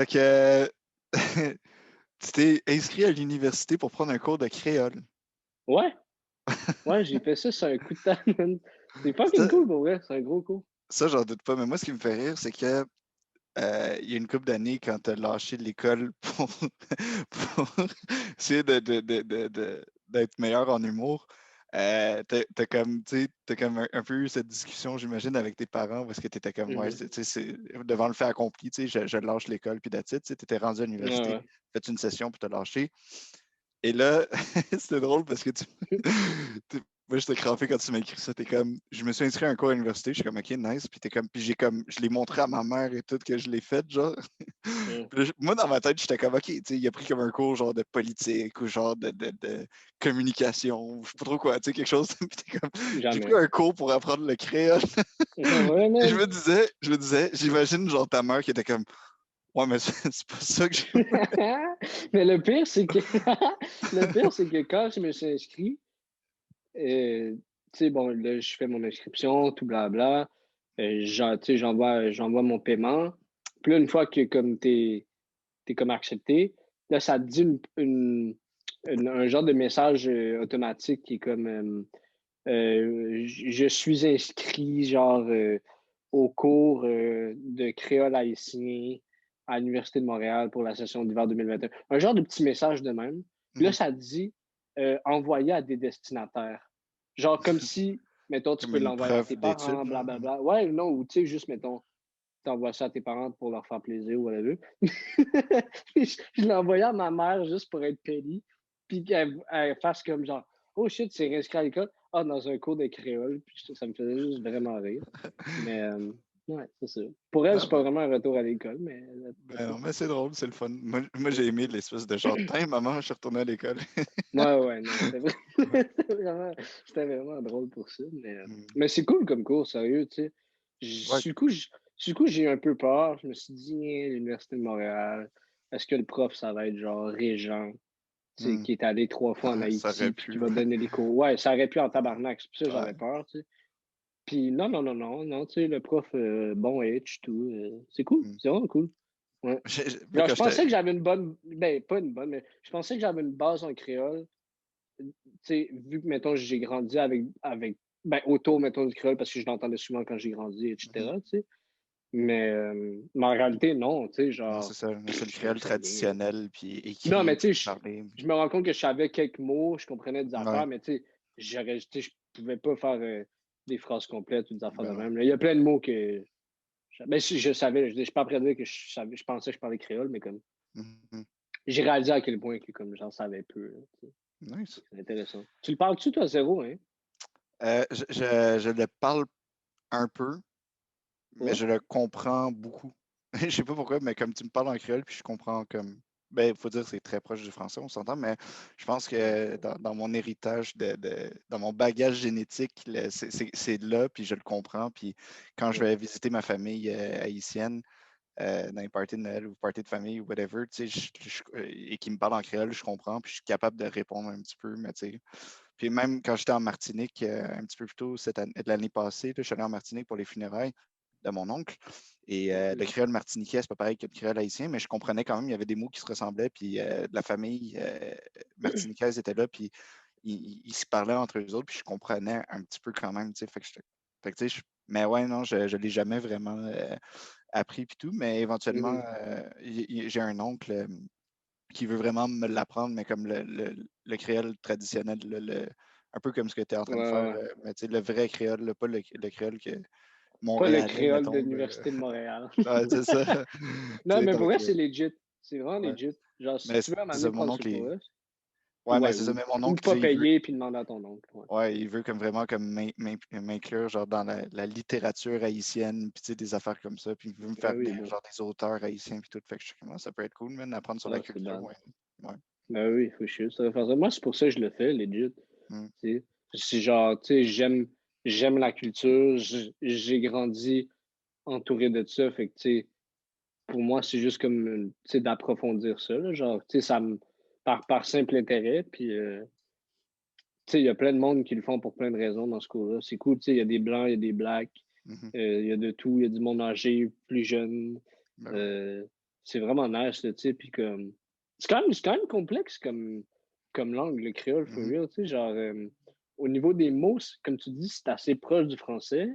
Fait que tu t'es inscrit à l'université pour prendre un cours de créole. Ouais, ouais, j'ai fait ça sur un coup de temps, man. C'est fucking Ça, cool pour vrai, c'est un gros cours. ça, j'en doute pas. Mais moi, ce qui me fait rire, c'est que il y a une couple d'années, quand tu as lâché l'école pour essayer d'être meilleur en humour, t'as comme, tu sais, t'as comme un peu eu cette discussion, j'imagine, avec tes parents, parce que tu étais comme, ouais, Mhm. tu sais, devant le fait accompli, tu sais, je lâche l'école, puis that's it, tu sais, t'étais rendu à Ouais, l'université, ouais. fait une session pour te lâcher. Et là, c'était drôle parce que moi, j'étais crampé quand tu m'as écrit ça. T'es comme, je me suis inscrit à un cours à l'université. Je suis comme, OK, nice. Puis t'es comme, puis je l'ai montré à ma mère et tout que je l'ai fait, genre. Mhm. Puis là, moi, dans ma tête, j'étais comme, OK, tu sais, il a pris comme un cours, genre, de politique ou genre de communication, ou je sais pas trop quoi, tu sais, quelque chose. Puis t'es comme, j'ai pris Jamais. un cours pour apprendre le créole. Ouais, Puis man. je me disais, j'imagine, genre, ta mère qui était comme, ouais, mais c'est pas ça que j'ai. Mais le pire, c'est que le pire, c'est que quand je me suis inscrit, tu sais, bon, là, je fais mon inscription, tout blabla. Tu sais, j'envoie mon paiement. Puis là, une fois que comme t'es comme accepté, là, ça te dit un genre de message automatique qui est comme je suis inscrit genre au cours de créole haïtien à l'Université de Montréal pour la session d'hiver 2021. Un genre de petit message de même. Puis là, Mhm. ça te dit envoyer à des destinataires. Genre comme si, mettons, tu Comme peux une l'envoyer à preuve tes d'étude, parents, genre. blablabla. Ouais, non, ou tu sais, juste, mettons, t'envoies ça à tes parents pour leur faire plaisir ou whatever. Je l'ai envoyé à ma mère juste pour être poli, puis qu'elle fasse comme genre, oh shit, c'est inscrit à l'école. Ah, dans un cours de créole, puis ça me faisait juste vraiment rire. Mais ouais, c'est ça. Pour elle, Ah, c'est pas ben, vraiment un retour à l'école, mais ben non, mais c'est drôle, c'est le fun. Moi j'ai aimé l'espèce de genre, tiens, maman, je suis retourné à l'école. ouais, ouais, non, c'était Ouais. c'était vraiment drôle pour ça. Mm. Mais c'est cool comme cours, sérieux, tu sais. Ouais. Du coup, j'ai eu un peu peur. Je me suis dit, l'Université de Montréal, est-ce que le prof, ça va être genre Régent, tu sais, Mm. qui est allé 3 fois en Ça aurait Haïti, puis qui pu. va donner des cours. Ouais, ça aurait pu en Ouais. tabarnak, c'est pour ça que Ouais. j'avais peur, tu sais. Puis non, non, non, non, non, tu sais, le prof, bon H, tout, c'est cool, Mm. c'est vraiment cool. Ouais. Moi, Genre, quand je pensais j'étais. que j'avais une bonne, ben, pas une bonne, mais je pensais que j'avais une base en créole. Tu sais, vu que, mettons, j'ai grandi ben, autour, mettons, du créole, parce que je l'entendais souvent quand j'ai grandi, Mhm. etc., tu sais. Mais en réalité, non, tu sais, Non, c'est genre, ça. C'est le je le créole savais. traditionnel, puis Non, écrit, mais tu puis sais, parlé. je me rends compte que je savais quelques mots, je comprenais des affaires, Ouais. mais tu sais, tu sais, je pouvais pas faire des phrases complètes ou des affaires de Ben non. même. Là, il y a plein de mots que ben, si je savais, je suis pas prêt à dire que je pensais que je parlais créole, mais comme Mhm. j'ai réalisé à quel point que comme j'en savais peu. Là, tu sais. Nice. C'est intéressant. Tu le parles-tu, toi, zéro, hein? Je le parle un peu, mais Ouais? je le comprends beaucoup. Je sais pas pourquoi, mais comme tu me parles en créole, puis je comprends comme. Ben, il faut dire que c'est très proche du français, on s'entend, mais je pense que dans mon héritage, dans mon bagage génétique, c'est là, puis je le comprends. Puis quand je Ouais. vais visiter ma famille haïtienne, dans les parties de Noël ou parties de famille ou whatever, tu sais, et qui me parle en créole, je comprends, puis je suis capable de répondre un petit peu, mais tu sais. Puis même quand j'étais en Martinique, un petit peu plus tôt l'année passée, là, je suis allé en Martinique pour les funérailles de mon oncle. Et le Mhm. créole martiniquais, c'est pas pareil que le créole haïtien, mais je comprenais quand même, il y avait des mots qui se ressemblaient, puis la famille martiniquaise était là, puis ils se parlaient entre eux autres, puis je comprenais un petit peu quand même, tu sais. Fait que, tu sais, mais ouais, non, je ne l'ai jamais vraiment appris puis tout, mais éventuellement, Mhm. j'ai un oncle qui veut vraiment me l'apprendre, mais comme le créole traditionnel, un peu comme ce que tu es en Ouais, train de faire, ouais. mais tu sais, le vrai créole, là, pas le créole que Pas le montréalais, créole de mettons. l'Université de Montréal. Ouais, c'est ça. Tu Non, sais, mais pour donc, vrai, c'est legit. C'est vraiment ouais. legit. Genre, si Mais tu veux à un moment c'est ça, donné mon prendre ce oncle, cours-là, ouais, mais ouais, c'est ça, mais mon ou oncle, tu pas sais, il veut, payer puis demander à ton oncle. Ouais. ouais, il veut comme vraiment comme m'inclure genre dans la littérature haïtienne, puis tu sais, des affaires comme ça, puis il veut me Ben faire oui, lire bon. genre des auteurs haïtiens, puis tout. Fait que je suis comme, ah, ça peut être cool, man, d'apprendre sur la Ah, c'est culture, bad. ouais. Ouais. Ben oui, faut chier. Ça va faire ça. Moi, c'est pour ça que je le fais, legit. Mm. Tu sais. C'est genre, tu sais, j'aime la culture. J'ai grandi entouré de ça. Fait que, tu sais, pour moi, c'est juste comme, tu sais, d'approfondir ça, là. Genre, tu sais, par simple intérêt. Puis, tu sais, il y a plein de monde qui le font pour plein de raisons dans ce cours-là. C'est cool, tu sais, il y a des blancs, il y a des blacks, Mhm. il y a de tout. Il y a du monde âgé, plus jeune. Ben ouais. Euh, c'est vraiment nice, là, tu sais, puis comme... C'est quand même complexe comme langue, le créole, for Mhm, real, tu sais, genre, au niveau des mots, comme tu dis, c'est assez proche du français,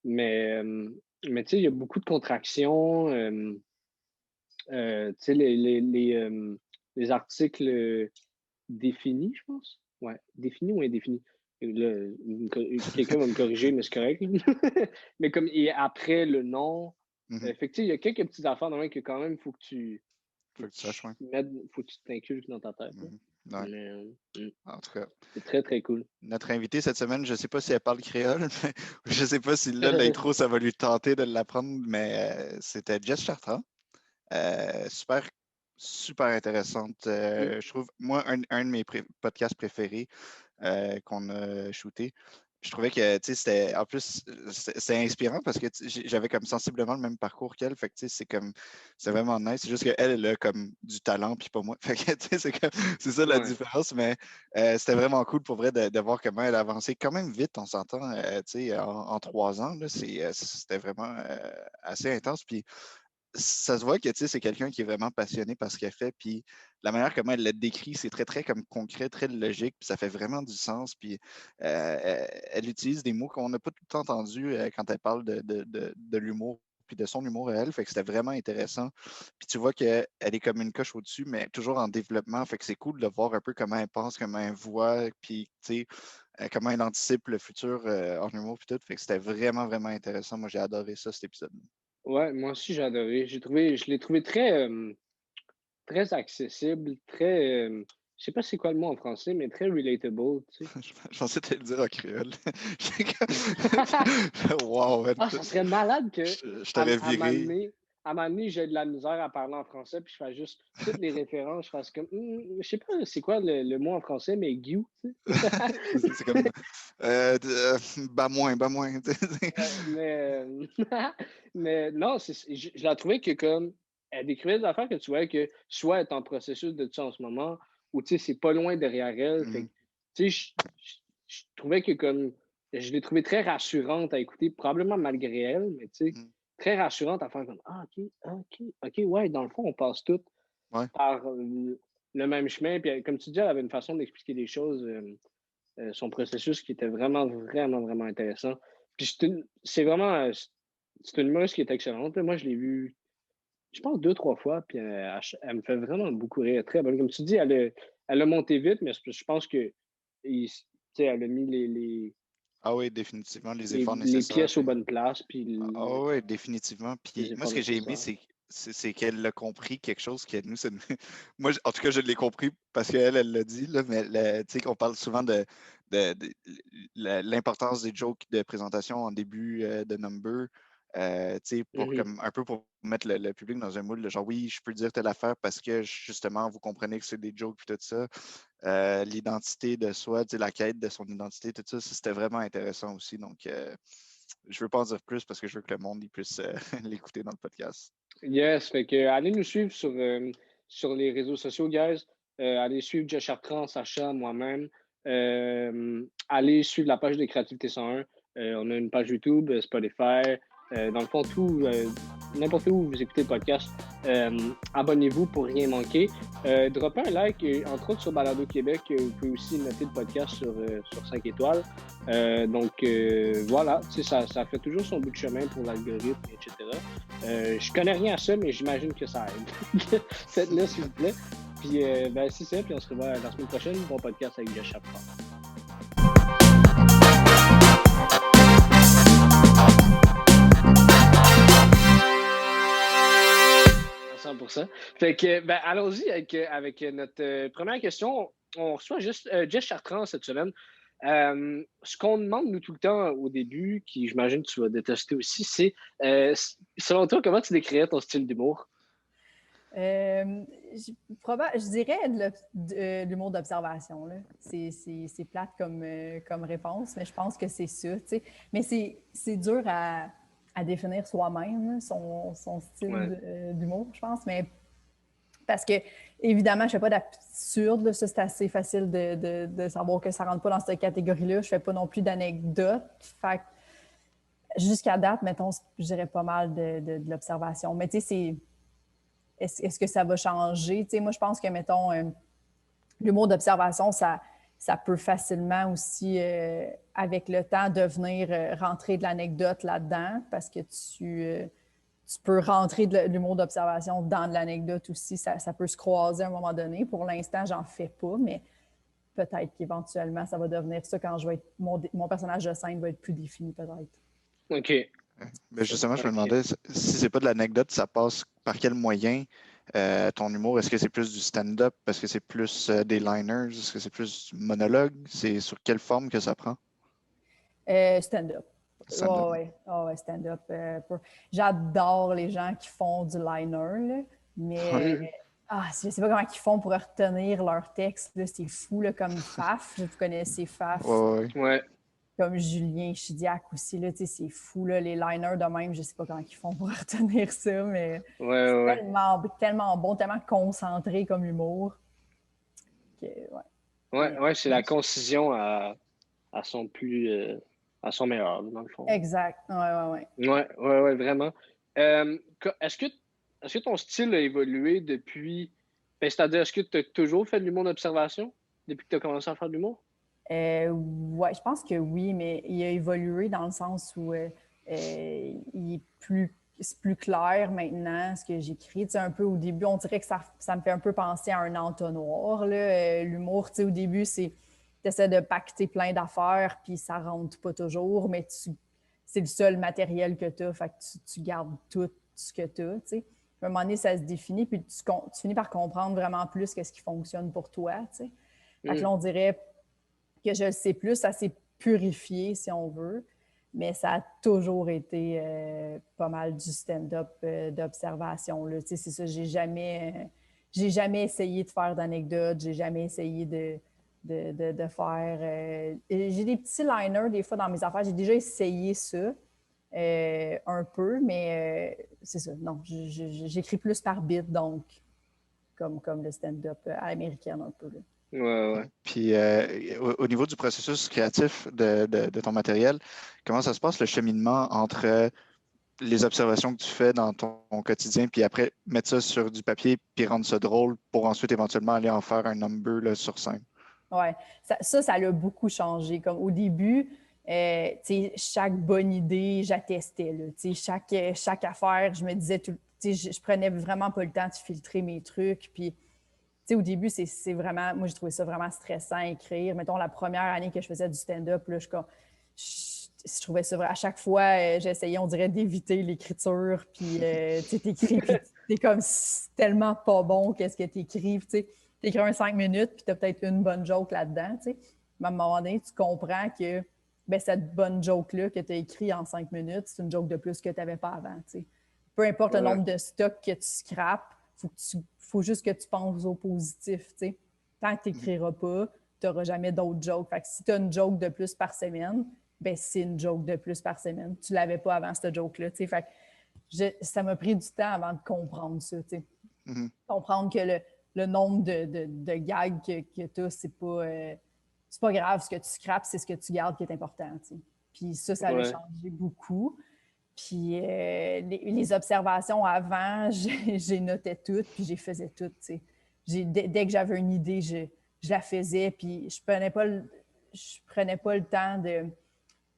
mais, mais tu sais, il y a beaucoup de contractions, tu sais, les articles définis, je pense? Ouais, définis ou indéfinis? Là, quelqu'un va me corriger, mais c'est correct. Mais comme et après le nom, mhm. fait que, tu sais, il y a quelques petites affaires dans le que quand même, faut Faut que que tu saches, ouais. faut que tu t'inculques dans ta tête, là. Mhm. Ouais. Mais, En tout cas, c'est très, très cool. notre invitée cette semaine, je ne sais pas si elle parle créole, mais je ne sais pas si là, l'intro, ça va lui tenter de l'apprendre, mais c'était Jess Chartrand. Super, super intéressante. Mmh. Je trouve, moi, un de mes podcasts préférés qu'on a shooté. Je trouvais que, tu sais, c'était, en plus, c'est inspirant parce que j'avais comme sensiblement le même parcours qu'elle. Fait que, tu sais, c'est vraiment nice. C'est juste qu'elle, elle a comme du talent, puis pas moi. Fait que, tu sais, c'est ça la Ouais. différence. Mais c'était vraiment cool pour vrai de voir comment elle a avancé quand même vite, on s'entend, tu sais, en 3 ans. Là, c'était vraiment assez intense. Puis ça se voit que, tu sais, c'est quelqu'un qui est vraiment passionné par ce qu'elle fait, puis la manière comment elle le décrit, c'est très, très comme concret, très logique, puis ça fait vraiment du sens, puis elle utilise des mots qu'on n'a pas tout le temps entendus quand elle parle de l'humour, puis de son humour à elle, fait que c'était vraiment intéressant. Puis tu vois qu'elle est comme une coche au-dessus, mais toujours en développement, fait que c'est cool de voir un peu comment elle pense, comment elle voit, puis, tu sais, comment elle anticipe le futur en humour, puis tout, fait que c'était vraiment, vraiment intéressant. Moi, j'ai adoré ça, cet épisode. Ouais, moi aussi, j'ai adoré. Je l'ai trouvé très, très accessible, très, je sais pas c'est quoi le mot en français, mais très relatable, tu sais? Je pensais te le dire en créole. Wow, man. Ah, ça serait malade que Je à t'aurais à un moment viré. donné j'ai de la misère à parler en français, puis je fais juste toutes les références, je fasse comme, je sais pas c'est quoi le mot en français, mais «guiou», tu sais? C'est comme bas moins, bas moins. Mais, mais non, je la trouvais que comme elle décrivait des affaires que tu vois que soit elle est en processus de ça en ce moment, ou tu sais, c'est pas loin derrière elle. Fait Mhm, que, tu sais, je trouvais que comme je l'ai trouvée très rassurante à écouter, probablement malgré elle, mais tu sais, mhm. très rassurante à faire comme Ah, OK, OK, OK, ouais, dans le fond, on passe tout Ouais. par le même chemin. Puis comme tu dis, elle avait une façon d'expliquer les choses. Son processus qui était vraiment, vraiment, vraiment intéressant. Puis c'est vraiment c'est une humoriste qui est excellente. Moi, je l'ai vue, je pense, deux, trois fois, puis elle me fait vraiment beaucoup rire. Très bonne. Comme tu dis, elle a monté vite, mais je pense que tu sais, elle a mis Ah oui, définitivement, les efforts les nécessaires. pièces aux bonnes places, puis Ah oui, définitivement. Puis les moi, efforts ce que j'ai aimé, nécessaires. c'est qu'elle a compris quelque chose que nous, moi, en tout cas, je l'ai compris parce qu'elle, elle l'a dit, là, mais tu sais, qu'on parle souvent de l'importance des jokes de présentation en début de number, tu sais, pour Mhm. comme un peu pour mettre le public dans un moule, de genre oui, je peux dire telle affaire parce que justement, vous comprenez que c'est des jokes puis tout ça. L'identité de soi, tu sais, la quête de son identité, tout ça, c'était vraiment intéressant aussi. Donc, je veux pas en dire plus parce que je veux que le monde il puisse l'écouter dans le podcast. Yes, fait que allez nous suivre sur les réseaux sociaux, guys. Allez suivre Josh Chartrand, Sacha, moi-même. Allez suivre la page de Créativité 101. On a une page YouTube, Spotify. Dans le fond, n'importe où vous écoutez le podcast, abonnez-vous pour rien manquer. Droppez un like, et, entre autres sur Balado Québec. Vous pouvez aussi noter le podcast sur 5 étoiles. Donc voilà, ça fait toujours son bout de chemin pour l'algorithme, etc. Je connais rien à ça, mais j'imagine que ça aide. Faites-le, s'il vous plaît. Puis, ben, c'est ça. Puis, on se revoit la semaine prochaine. Bon podcast avec Josh Chapman. 100%. Fait que, ben, allons-y avec notre première question. On reçoit juste Jess Chartrand cette semaine. Ce qu'on demande, nous, tout le temps au début, qui j'imagine que tu vas détester aussi, c'est selon toi, comment tu décrirais ton style d'humour? Je dirais de l'humour d'observation. C'est plate comme réponse, mais je pense que c'est ça. T'sais. Mais c'est dur à définir soi-même, son style d'humour, je pense. Mais parce que, évidemment, je ne fais pas d'absurde. Ça, c'est assez facile de savoir que ça ne rentre pas dans cette catégorie-là. Je ne fais pas non plus d'anecdotes. Fait que, jusqu'à date, mettons, je dirais pas mal de l'observation. Mais tu sais, est-ce que ça va changer? Tu sais, moi, je pense que, mettons, l'humour d'observation, ça peut facilement aussi, avec le temps, devenir rentrer de l'anecdote là-dedans parce que tu peux rentrer de l'humour d'observation dans de l'anecdote aussi. Ça peut se croiser à un moment donné. Pour l'instant, j'en fais pas, mais peut-être qu'éventuellement, ça va devenir ça quand je vais être mon personnage de scène va être plus défini, peut-être. OK. Ben justement, je me demandais si c'est pas de l'anecdote, ça passe par quel moyen ton humour? Est-ce que c'est plus du stand-up? Est-ce que c'est plus des liners? Est-ce que c'est plus du monologue? C'est sur quelle forme que ça prend? Stand-up. Stand-up. Ouais, stand-up. J'adore les gens qui font du liner, là, mais je sais pas comment ils font pour retenir leur texte. Là, c'est fou, là, comme Faf. Vous connaissez Faf. Ouais. Comme Julien Chidiac aussi, là, c'est fou, là, les liners de même, je sais pas comment ils font pour retenir ça, mais c'est tellement bon, tellement concentré comme humour. Ouais, c'est la concision à son plus à son meilleur, dans le fond. Exact. Ouais. Ouais, vraiment. Est-ce que ton style a évolué depuis. C'est-à-dire, est-ce que tu as toujours fait de l'humour d'observation depuis que tu as commencé à faire de l'humour? Ouais, je pense que oui, mais il a évolué dans le sens où il est c'est plus clair maintenant ce que j'écris. Tu sais, un peu au début, on dirait que ça me fait un peu penser à un entonnoir. L'humour, tu sais, au début, tu essaies de pacter plein d'affaires, puis ça rentre pas toujours, mais c'est le seul matériel que tu as, fait que tu gardes tout ce que tu as. Tu sais. À un moment donné, ça se définit, puis tu finis par comprendre vraiment plus qu'est-ce qui fonctionne pour toi. Tu sais. Fait que là, on dirait que je le sais plus, ça s'est purifié, si on veut, mais ça a toujours été pas mal du stand-up d'observation. Tu sais, c'est ça, j'ai jamais essayé de faire d'anecdotes, j'ai jamais essayé de faire... j'ai des petits liners, des fois, dans mes affaires. J'ai déjà essayé ça un peu, mais c'est ça. Non, j'écris plus par bit, donc, comme le stand-up à l'américaine un peu. Là. Ouais. Puis au niveau du processus créatif de ton matériel, comment ça se passe le cheminement entre les observations que tu fais dans ton quotidien, puis après mettre ça sur du papier, puis rendre ça drôle pour ensuite éventuellement aller en faire un number là, sur scène? Oui, ça l'a beaucoup changé. Comme au début, chaque bonne idée, j'attestais. Chaque affaire, je me disais, je prenais vraiment pas le temps de filtrer mes trucs. Puis, au début, c'est vraiment, moi, j'ai trouvé ça vraiment stressant à écrire. Mettons, la première année que je faisais du stand-up, là, je trouvais ça vrai. À chaque fois, j'essayais, on dirait, d'éviter l'écriture. Puis, t'écris, puis t'es comme tellement pas bon qu'est-ce que t'écris. Tu écris un 5 minutes, puis t'as peut-être une bonne joke là-dedans. Mais à un moment donné, tu comprends que cette bonne joke-là que tu as écrite en 5 minutes, c'est une joke de plus que tu n'avais pas avant. T'sais. Peu importe le nombre de stocks que tu scrapes, faut juste que tu penses au positif. T'sais. Tant que tu n'écriras pas, tu n'auras jamais d'autres jokes. Fait que si tu as une joke de plus par semaine, c'est une joke de plus par semaine. Tu ne l'avais pas avant, cette joke-là. Fait que ça m'a pris du temps avant de comprendre ça. Comprendre que le nombre de gags que tu as, c'est pas grave. Ce que tu scrapes, c'est ce que tu gardes qui est important. T'sais. Puis ça a changé beaucoup. Puis les observations avant, j'ai noté toutes, puis j'ai faisais toutes. Dès que j'avais une idée, je la faisais, puis je prenais pas le temps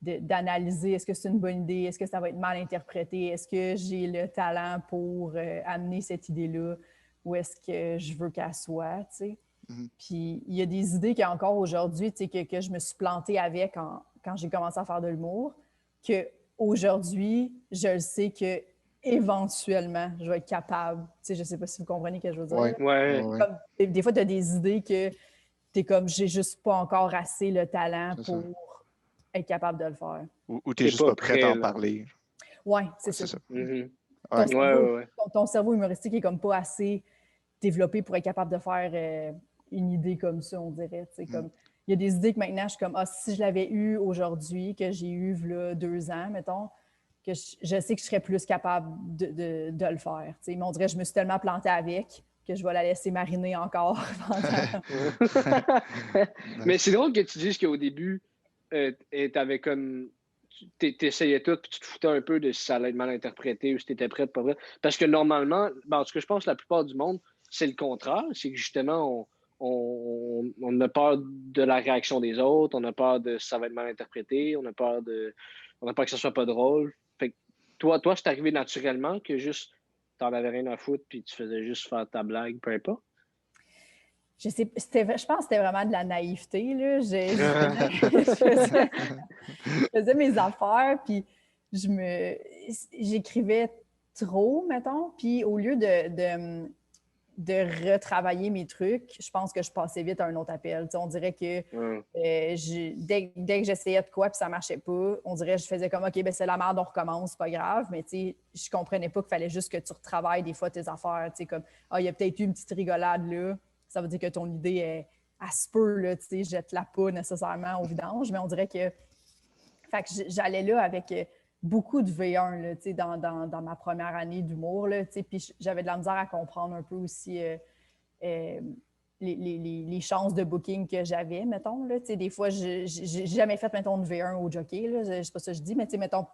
d'analyser est-ce que c'est une bonne idée, est-ce que ça va être mal interprété, est-ce que j'ai le talent pour amener cette idée-là, ou est-ce que je veux qu'elle soit, tu sais. Puis il y a des idées qu'encore aujourd'hui, tu sais, que je me suis plantée avec quand j'ai commencé à faire de l'humour, qu'aujourd'hui, je le sais que éventuellement, je vais être capable. Tu sais, je sais pas si vous comprenez ce que je veux dire. Ouais. Comme, des fois, tu as des idées que tu es comme, j'ai juste pas encore assez le talent pour être capable de le faire. Ou tu n'es juste pas prêt à en parler. Oui, c'est ça. Ton cerveau humoristique est comme pas assez développé pour être capable de faire une idée comme ça, on dirait. Comme, il y a des idées que maintenant, je suis comme, si je l'avais eu aujourd'hui, que j'ai eu là, 2 ans, mettons, que je sais que je serais plus capable de le faire. Mais on dirait que je me suis tellement plantée avec que je vais la laisser mariner encore. Mais c'est drôle que tu dises qu'au début, t'essayais tout, puis tu te foutais un peu de si ça allait être mal interprété ou si t'étais prêt, pas vrai. Parce que normalement, en tout cas, je pense que la plupart du monde, c'est le contraire. C'est que justement, on a peur de la réaction des autres, on a peur de si ça va être mal interprété, on a peur que ça soit pas drôle. Fait que toi, c'est arrivé naturellement que juste t'en avais rien à foutre puis tu faisais juste faire ta blague, peu importe. Je pense que c'était vraiment de la naïveté, là. Je faisais mes affaires, puis j'écrivais trop, mettons, puis au lieu de retravailler mes trucs, je pense que je passais vite à un autre appel. Tu sais, on dirait que dès que j'essayais de quoi puis ça marchait pas, on dirait que je faisais comme OK, ben c'est la merde, on recommence, c'est pas grave. Mais tu sais, je comprenais pas qu'il fallait juste que tu retravailles des fois tes affaires. Tu sais, comme il y a peut-être eu une petite rigolade là. Ça veut dire que ton idée est à se peu, là, tu sais, jette-la pas nécessairement au vidange, mais on dirait que. Fait que j'allais là avec beaucoup de V1 là, dans ma première année d'humour. Puis j'avais de la misère à comprendre un peu aussi les chances de booking que j'avais, mettons. Là, des fois, j'ai jamais fait, mettons, de V1 au jockey. Là, c'est pas ça que je dis, mais mettons,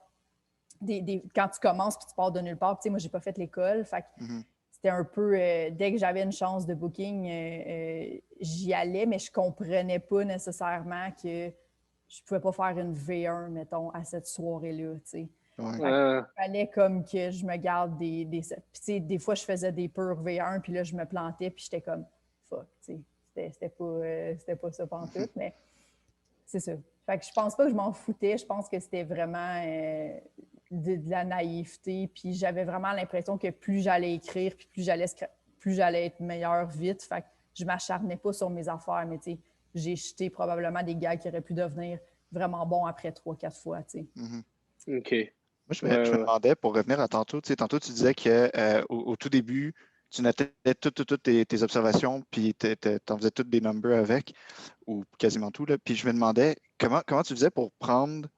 quand tu commences puis tu pars de nulle part, moi, j'ai pas fait l'école. Fait que c'était un peu, dès que j'avais une chance de booking, j'y allais, mais je comprenais pas nécessairement que je pouvais pas faire une V1, mettons, à cette soirée-là, tu sais. Ouais. Il fallait comme que je me garde des... Puis, des fois, je faisais des purs V1, puis là, je me plantais, puis j'étais comme, fuck, tu sais. C'était pas ça pantoute, mais c'est ça. Fait que je pense pas que je m'en foutais. Je pense que c'était vraiment de la naïveté. Puis j'avais vraiment l'impression que plus j'allais écrire, puis plus j'allais être meilleure vite. Fait que je m'acharnais pas sur mes affaires, mais tu sais, j'ai jeté probablement des gars qui auraient pu devenir vraiment bons après 3-4 fois, tu sais. OK. Moi, je me demandais, pour revenir à tantôt, tu disais que au tout début, tu notais toutes tes observations, puis tu en faisais toutes des numbers avec, ou quasiment tout. Là. Puis je me demandais, comment tu faisais pour prendre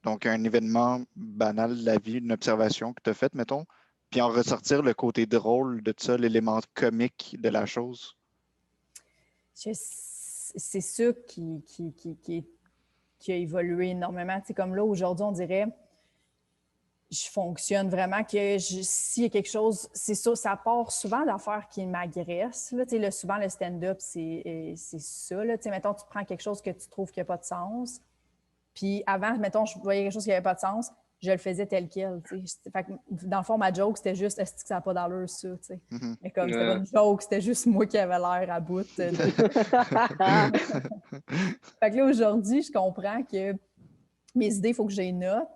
donc un événement banal de la vie, une observation que tu as faite, mettons, puis en ressortir le côté drôle de ça, l'élément comique de la chose? C'est ça qui a évolué énormément. Tu sais, comme là, aujourd'hui, on dirait, je fonctionne vraiment que s'il y a quelque chose, c'est ça part souvent d'affaires qui m'agressent. Là, tu sais, souvent, le stand-up, c'est ça. Là. Tu sais, mettons, tu prends quelque chose que tu trouves qui n'a pas de sens. Puis avant, mettons, je voyais quelque chose qui n'avait pas de sens, je le faisais tel quel. Tu sais. Fait que, dans le fond, ma joke, c'était juste est-ce que ça n'a pas d'allure, ça? Tu sais. Mais comme c'était pas une joke, c'était juste moi qui avais l'air à bout. Fait que là, aujourd'hui, je comprends que mes idées, il faut que j'ai une note,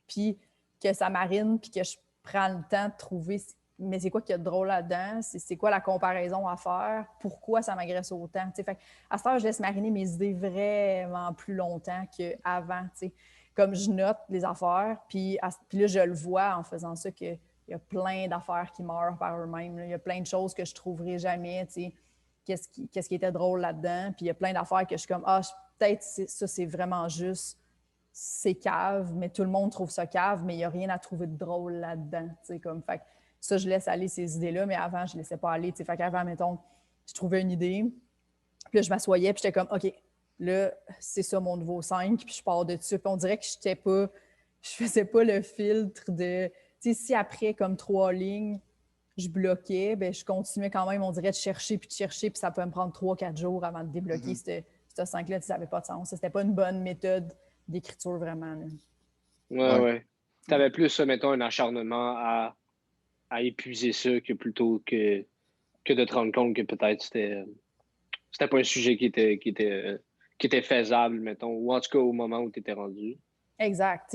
puis que ça marine, puis que je prends le temps de trouver mais c'est quoi qu'il y a de drôle là-dedans, c'est quoi la comparaison à faire, pourquoi ça m'agresse autant. T'sais. Fait à ce temps, je laisse mariner mes idées vraiment plus longtemps qu'avant. Comme je note les affaires, puis là, je le vois en faisant ça qu'il y a plein d'affaires qui meurent par eux-mêmes. Il y a plein de choses que je ne trouverai jamais. Qu'est-ce qui était drôle là-dedans? Puis il y a plein d'affaires que je suis comme, peut-être ça, c'est vraiment juste c'est cave, mais tout le monde trouve ça cave, mais il n'y a rien à trouver de drôle là-dedans. Comme, fait ça, je laisse aller ces idées-là, mais avant, je ne laissais pas aller. Fait qu'avant, mettons, je trouvais une idée, puis là, je m'assoyais, puis j'étais comme, OK, là, c'est ça mon nouveau 5, puis je pars de dessus. Puis on dirait que je faisais pas le filtre de, tu sais, si après, comme 3 lignes, je bloquais, ben je continuais quand même, on dirait, de chercher, puis ça pouvait me prendre 3-4 jours avant de débloquer ce 5-là, ça n'avait pas de sens. C'était pas une bonne méthode d'écriture, vraiment. Là. Ouais. Tu avais plus, mettons, un acharnement à épuiser ça plutôt que de te rendre compte que peut-être c'était pas un sujet qui était faisable, mettons, ou en tout cas au moment où tu étais rendu. Exact.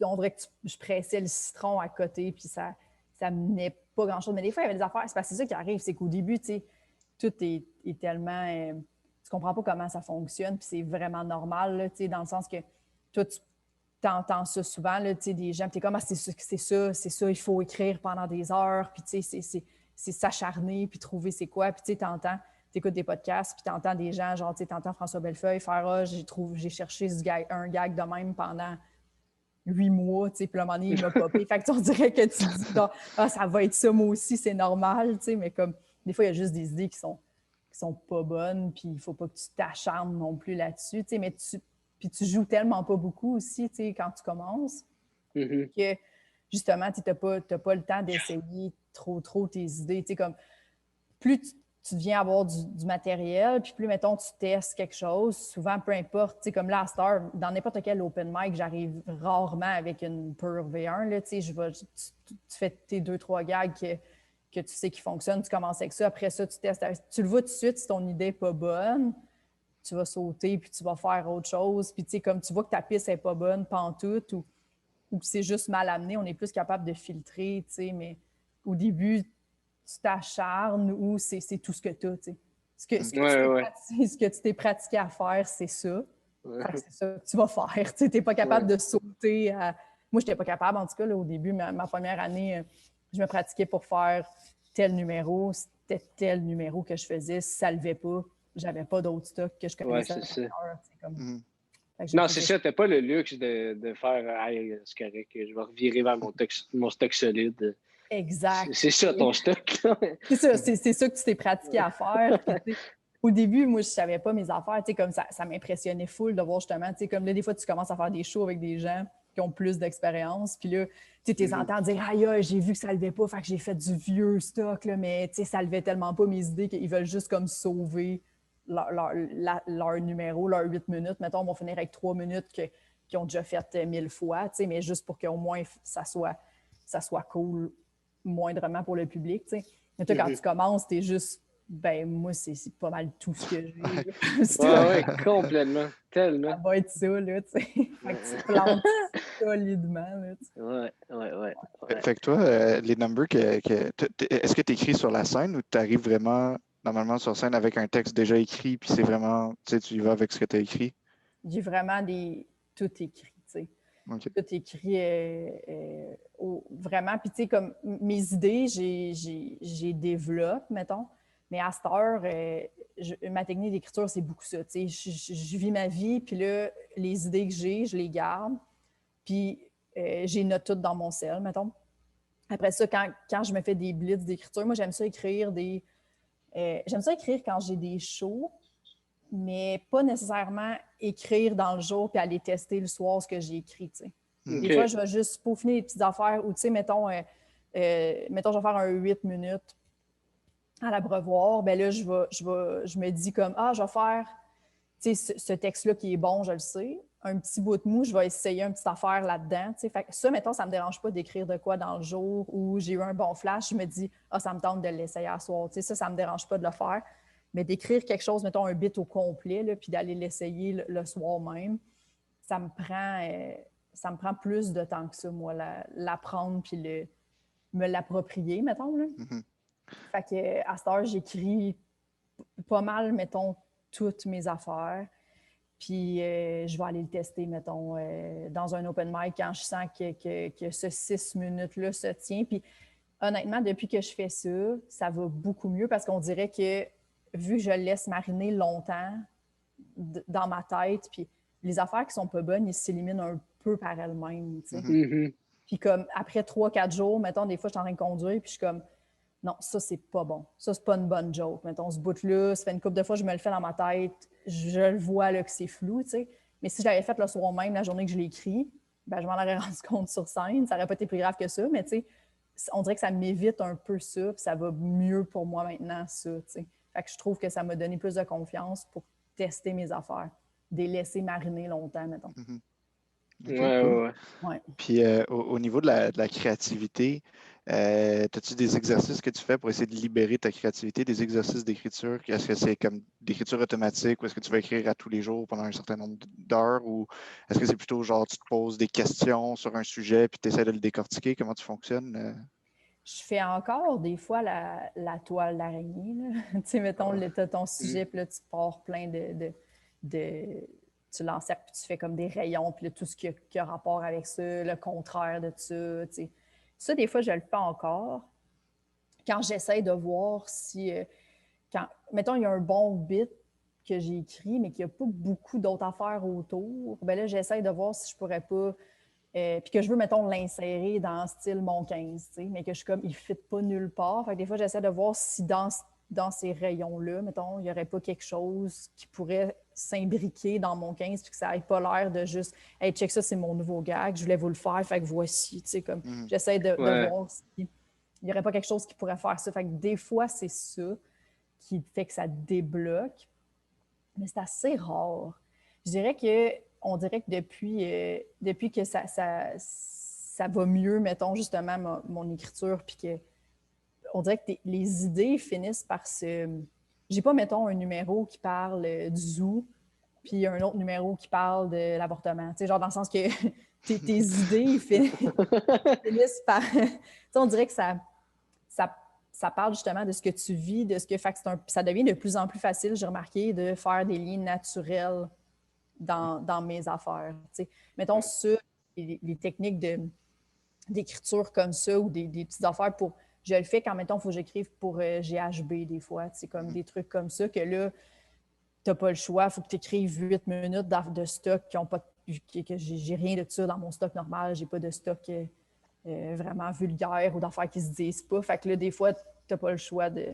On dirait que je pressais le citron à côté, puis ça menait pas grand-chose. Mais des fois, il y avait des affaires. C'est ça qui arrive, c'est qu'au début, tout est tellement... tu comprends pas comment ça fonctionne, puis c'est vraiment normal, là, dans le sens que toi, tu entends ça souvent, là, des gens, tu es comme, c'est ça, il faut écrire pendant des heures, puis c'est s'acharner, puis trouver c'est quoi, puis tu écoutes des podcasts, puis tu entends des gens, genre, tu entends François Bellefeuille faire, j'ai cherché un gag de même pendant 8 mois, puis à un moment donné, il m'a popé. Fait que on dirait que tu dis, ça va être ça, moi aussi, c'est normal, mais comme, des fois, il y a juste des idées qui sont pas bonnes, puis il faut pas que tu t'acharnes non plus là-dessus, mais Puis tu joues tellement pas beaucoup aussi, tu sais, quand tu commences, que justement, tu n'as pas le temps d'essayer trop tes idées. Tu sais, comme plus tu deviens avoir du matériel, puis plus, mettons, tu testes quelque chose, souvent, peu importe, tu sais, comme là, à cette heure, dans n'importe quel open mic, j'arrive rarement avec une pure V1, là, tu sais, tu fais tes 2-3 gags que tu sais qui fonctionnent, tu commences avec ça, après ça, tu testes, tu le vois tout de suite si ton idée n'est pas bonne, tu vas sauter, puis tu vas faire autre chose, puis tu sais, comme tu vois que ta piste n'est pas bonne pantoute, ou que c'est juste mal amené, on est plus capable de filtrer, tu sais, mais au début, tu t'acharnes ou c'est tout ce que tu as, tu sais. Ce que tu t'es pratiqué à faire, c'est ça. C'est ça que tu vas faire. Tu n'es pas capable de sauter à... Moi, je n'étais pas capable, en tout cas, là, au début, ma première année, je me pratiquais pour faire tel numéro. C'était tel numéro que je faisais. Si ça ne levait pas, j'avais pas d'autres stocks que je connaissais. Ouais, c'est ça. Comme... Non, c'est ça. T'as pas le luxe de faire hey, c'est correct, je vais revirer vers mon stock solide. Exact. C'est ça ton stock. C'est ça, c'est ça que tu t'es pratiqué à faire. Puis, au début, moi, je savais pas mes affaires. Comme ça m'impressionnait full de voir justement, comme là, des fois, tu commences à faire des shows avec des gens qui ont plus d'expérience. Puis là, tu les entends dire aïe, j'ai vu que ça levait pas, fait que j'ai fait du vieux stock, là, mais ça levait tellement pas mes idées qu'ils veulent juste comme sauver leur numéro, leurs 8 minutes. Mettons, on va finir avec 3 minutes qu'ils ont déjà fait 1000 fois, mais juste pour qu'au moins ça soit cool moindrement pour le public. T'sais. Mais toi, quand tu commences, t'es juste, ben moi, c'est pas mal tout ce que j'ai. Oui, complètement. Tellement. Ça va être ça, là, tu sais. Fait que tu plantes solidement, là, Ouais. Fait que toi, les numbers est-ce que tu écris sur la scène ou tu arrives vraiment normalement sur scène avec un texte déjà écrit, puis c'est vraiment, tu y vas avec ce que tu as écrit? J'ai vraiment tout écrit, tu sais. Okay. Tout écrit vraiment. Puis, tu sais, comme mes idées, j'ai développe, mettons. Mais à cette heure, ma technique d'écriture, c'est beaucoup ça. Tu sais, je vis ma vie, puis là, les idées que j'ai, je les garde. Puis, j'ai note toutes dans mon cell, mettons. Après ça, quand je me fais des blitz d'écriture, moi, j'aime ça écrire j'aime ça écrire quand j'ai des shows, mais pas nécessairement écrire dans le jour puis aller tester le soir ce que j'ai écrit, tu sais. Des fois, je vais juste peaufiner des petites affaires ou, tu sais, mettons, je vais faire un 8 minutes à l'abreuvoir, ben là, je me dis comme, je vais faire, tu sais, ce texte-là qui est bon, je le sais, un petit bout de mou, je vais essayer une petite affaire là-dedans, tu sais. Fait que ça, mettons, ça me dérange pas d'écrire de quoi dans le jour où j'ai eu un bon flash, je me dis, ça me tente de l'essayer à soir, tu sais, ça me dérange pas de le faire. Mais d'écrire quelque chose, mettons un bit au complet, là, puis d'aller l'essayer le soir même, ça me prend plus de temps que ça, moi, l'apprendre puis me l'approprier, mettons. Là. Fait que, à cette heure, j'écris pas mal, mettons, toutes mes affaires. Puis je vais aller le tester, mettons, dans un open mic quand je sens que ce 6 minutes-là se tient. Puis honnêtement, depuis que je fais ça, ça va beaucoup mieux parce qu'on dirait que vu que je le laisse mariner longtemps dans ma tête, puis les affaires qui sont pas bonnes, ils s'éliminent un peu par elles-mêmes. Puis comme après 3-4 jours, mettons, des fois, je suis en train de conduire, puis je suis comme, non, ça, c'est pas bon. Ça, c'est pas une bonne joke. Mettons, ce bout-là, ça fait une couple de fois, je me le fais dans ma tête, je le vois là, que c'est flou, tu sais. Mais si je l'avais fait le soir même, la journée que je l'ai écrit, ben, je m'en aurais rendu compte sur scène. Ça n'aurait pas été plus grave que ça, mais tu sais, on dirait que ça m'évite un peu ça, puis ça va mieux pour moi maintenant, ça, tu sais. Fait que je trouve que ça m'a donné plus de confiance pour tester mes affaires, de les laisser mariner longtemps, mettons. Okay, Ouais. Puis au niveau de la créativité, as-tu des exercices que tu fais pour essayer de libérer ta créativité, des exercices d'écriture? Est-ce que c'est comme d'écriture automatique ou est-ce que tu vas écrire à tous les jours pendant un certain nombre d'heures ou est-ce que c'est plutôt genre tu te poses des questions sur un sujet puis tu essaies de le décortiquer? Comment tu fonctionnes? Je fais encore des fois la toile d'araignée. Tu sais, mettons, tu as ton sujet, puis là, tu pars plein tu l'encercles, puis tu fais comme des rayons, puis là, tout ce qui a rapport avec ça, le contraire de ça. Tu sais. Ça, des fois, je le fais encore. Quand j'essaie de voir si... mettons, il y a un bon bit que j'ai écrit, mais qu'il n'y a pas beaucoup d'autres affaires autour, ben là, j'essaie de voir si je pourrais pas... puis que je veux, mettons, l'insérer dans style mon 15, tu sais, mais que je suis comme, il ne fit pas nulle part. Fait que des fois, j'essaie de voir si dans ces rayons-là, mettons, il n'y aurait pas quelque chose qui pourrait s'imbriquer dans mon 15 puis que ça n'ait pas l'air de juste « Hey, check ça, c'est mon nouveau gag, je voulais vous le faire, fait que voici. » Tu sais, comme j'essaie de voir s'il n'y aurait pas quelque chose qui pourrait faire ça. Fait que des fois, c'est ça qui fait que ça débloque. Mais c'est assez rare. On dirait que depuis que ça va mieux, mettons, justement, mon écriture, puis que on dirait que les idées finissent par se... J'ai pas, mettons, un numéro qui parle du zoo, puis un autre numéro qui parle de l'avortement. Tu sais, genre dans le sens que tes idées finissent par... Tu sais, on dirait que ça parle justement de ce que tu vis, de ce que... Fait que ça devient de plus en plus facile, j'ai remarqué, de faire des liens naturels dans mes affaires. Tu sais. Mettons ça, les techniques d'écriture comme ça ou des petites affaires pour... Je le fais quand, mettons, il faut que j'écrive pour GHB des fois. C'est comme des trucs comme ça que là, tu n'as pas le choix. Il faut que tu écrives 8 minutes de stock qui ont pas... que j'ai rien de ça dans mon stock normal. J'ai pas de stock vraiment vulgaire ou d'affaires qui se disent pas. Fait que là, des fois, tu n'as pas le choix de...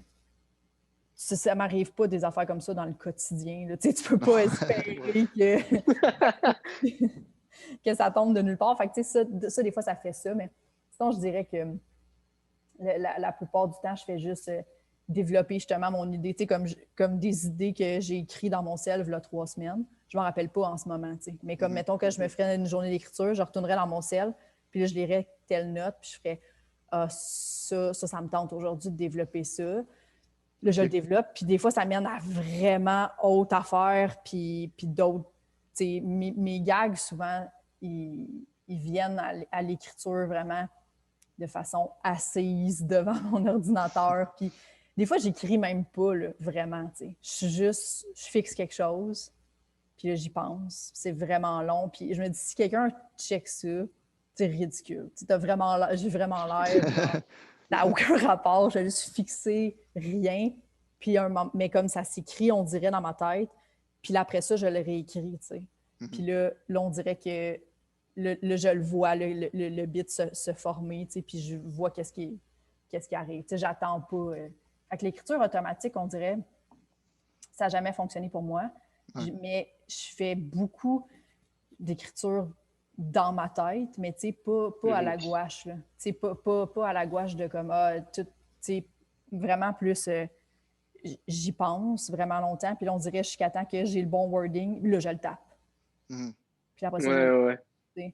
Ça ne m'arrive pas des affaires comme ça dans le quotidien. Là. Tu sais, tu peux pas espérer que ça tombe de nulle part. Fait que, tu sais, ça, des fois, ça fait ça. Mais sinon, je dirais que la plupart du temps, je fais juste développer justement mon idée. Tu sais, comme des idées que j'ai écrites dans mon cell il y a 3 semaines. Je ne m'en rappelle pas en ce moment. Tu sais. Mais comme, mettons que je me ferais une journée d'écriture, je retournerais dans mon cell, puis là, je lirais telle note, puis je ferais ça me tente aujourd'hui de développer ça. Là, je le développe, puis des fois, ça mène à vraiment haute affaire, puis d'autres. Mes gags, souvent, ils viennent à l'écriture vraiment de façon assise devant mon ordinateur. Puis des fois, j'écris même pas, là, vraiment. Je fixe quelque chose, puis là, j'y pense. C'est vraiment long. Puis je me dis, si quelqu'un check ça, c'est ridicule. J'ai vraiment l'air... Ça n'a aucun rapport, j'ai juste fixé rien. Puis mais comme ça s'écrit, on dirait dans ma tête. Puis là, après ça, je le réécris, tu sais. Puis là, on dirait que je le vois, le bit se former, tu sais, puis je vois qu'est-ce qui arrive. Tu sais, j'attends pas. Avec l'écriture automatique, on dirait, ça n'a jamais fonctionné pour moi. Mais je fais beaucoup d'écriture dans ma tête, mais tu sais, pas à la gouache, là. Tu sais, pas à la gouache de comme, tout, tu sais, vraiment plus, j'y pense vraiment longtemps, puis là, on dirait jusqu'à temps que j'ai le bon wording, là, je le tape. Puis après ça, tu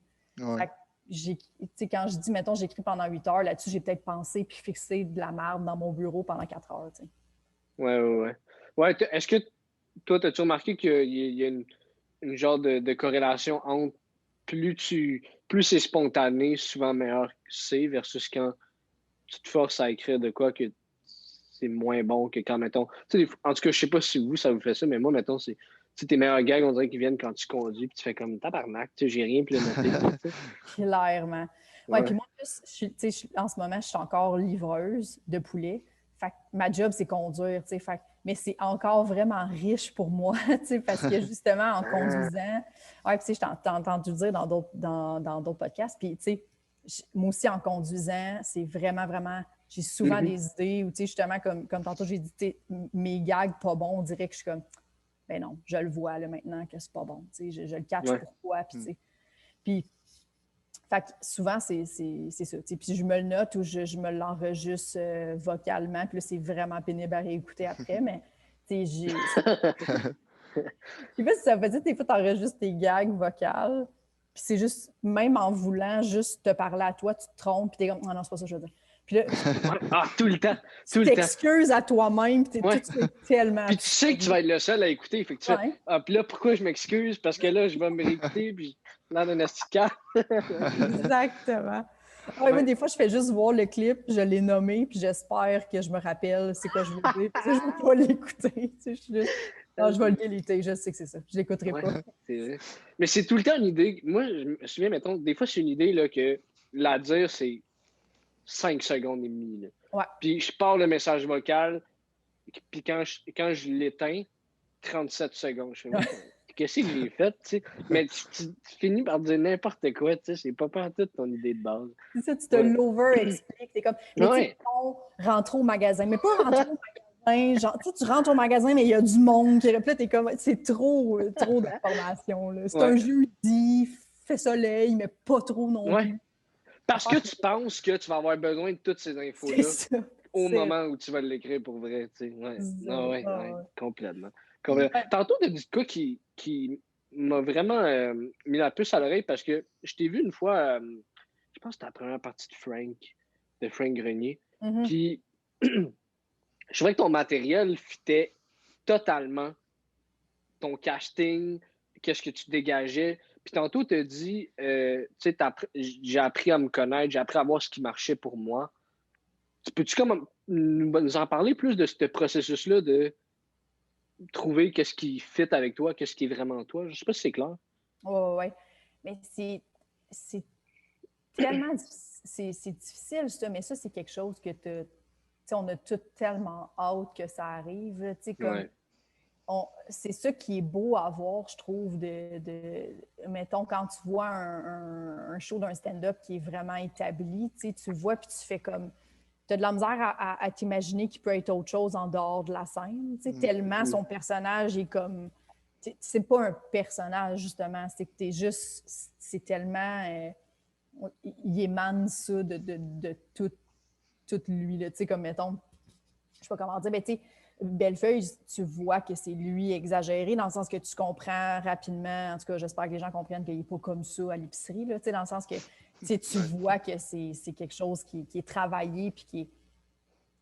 sais, quand je dis, mettons, j'écris pendant 8 heures, là-dessus, j'ai peut-être pensé puis fixé de la merde dans mon bureau pendant 4 heures, tu sais. Ouais, est-ce que toi, as-tu remarqué qu'il y a une genre de corrélation entre plus c'est spontané, souvent meilleur c'est, versus quand tu te forces à écrire de quoi que c'est moins bon que quand, mettons... En tout cas, je sais pas si ça vous fait ça, mais moi, mettons, c'est tes meilleurs gags, on dirait qu'ils viennent quand tu conduis, puis tu fais comme tabarnak, j'ai rien, puis le noter. Clairement. Ouais, puis moi, en ce moment, je suis encore livreuse de poulet. Fait que ma job, c'est conduire, tu sais. Mais c'est encore vraiment riche pour moi, tu sais, parce que justement, en conduisant, ouais, puis tu sais, je t'ai entendu le dire dans d'autres podcasts, puis tu sais, moi aussi, en conduisant, c'est vraiment, vraiment, j'ai souvent des idées, ou tu sais, justement, comme tantôt, j'ai dit, mes gags pas bons, on dirait que je suis comme, ben non, je le vois, là, maintenant, que c'est pas bon, tu sais, je le catch pourquoi, puis tu sais. Puis, fait que souvent, c'est ça. T'sais. Puis je me le note ou je me l'enregistre vocalement. Puis là, c'est vraiment pénible à réécouter après. Mais je sais pas si ça veut dire que des fois, tu enregistres tes gags vocales. Puis c'est juste, même en voulant juste te parler à toi, tu te trompes. Puis t'es comme, ah non, c'est pas ça que je veux dire. Puis là, tout le temps. Tu t'excuses à toi-même. Puis t'es tellement. Puis tu sais que tu vas être le seul à écouter. Fait que tu fais, puis là, pourquoi je m'excuse? Parce que là, je vais me réécouter. Puis là, d'un astica. Exactement. Moi, des fois, je fais juste voir le clip, je l'ai nommé, puis j'espère que je me rappelle c'est quoi je veux dire. Je ne veux pas l'écouter. Je vais le déliter, je sais que c'est ça. Je ne l'écouterai pas. C'est vrai. Mais c'est tout le temps une idée. Moi, je me souviens, mettons, des fois, c'est une idée là, que la dire, c'est 5 secondes et demie. Là. Ouais. Puis je pars le message vocal, puis quand je l'éteins, 37 secondes. Je fais, qu'est-ce que j'ai fait, tu sais? Mais tu finis par dire n'importe quoi, tu sais, c'est pas partout ton idée de base. C'est ça, tu te l'over-expliques. T'es comme, mais tu sais, rentrer au magasin. Mais pas rentrer au magasin Genre, tu rentres au magasin, mais il y a du monde qui là, t'es comme, c'est trop d'informations. Là. C'est un jeudi, fait soleil, mais pas trop non plus. Parce que tu penses que tu vas avoir besoin de toutes ces infos-là au moment où tu vas l'écrire pour vrai. Tu sais. Complètement. Tantôt, tu as dit quoi qui m'a vraiment mis la puce à l'oreille parce que je t'ai vu une fois, je pense que c'était la première partie de Frank Grenier. Puis, je trouvais que ton matériel fitait totalement ton casting, qu'est-ce que tu dégageais. Puis tantôt, tu as dit, tu sais, j'ai appris à me connaître, j'ai appris à voir ce qui marchait pour moi. Peux-tu comme nous en parler plus de ce processus-là de trouver qu'est-ce qui fit avec toi, qu'est-ce qui est vraiment toi? Je sais pas si c'est clair. Oui. Mais c'est tellement c'est difficile, ça, mais ça, c'est quelque chose que on a tout tellement hâte que ça arrive. Comme c'est ça qui est beau à voir, je trouve, mettons, quand tu vois un show d'un stand-up qui est vraiment établi, tu vois, puis tu fais comme... Tu as de la misère à t'imaginer qu'il peut être autre chose en dehors de la scène, tellement son personnage est comme... C'est pas un personnage, justement, c'est que t'es juste... C'est tellement... il émane ça de tout lui, là, comme, mettons, je sais pas comment dire, mais tu sais, Bellefeuille, tu vois que c'est lui exagéré, dans le sens que tu comprends rapidement, en tout cas, j'espère que les gens comprennent qu'il n'est pas comme ça à l'épicerie, là, dans le sens que tu vois que c'est quelque chose qui est travaillé, puis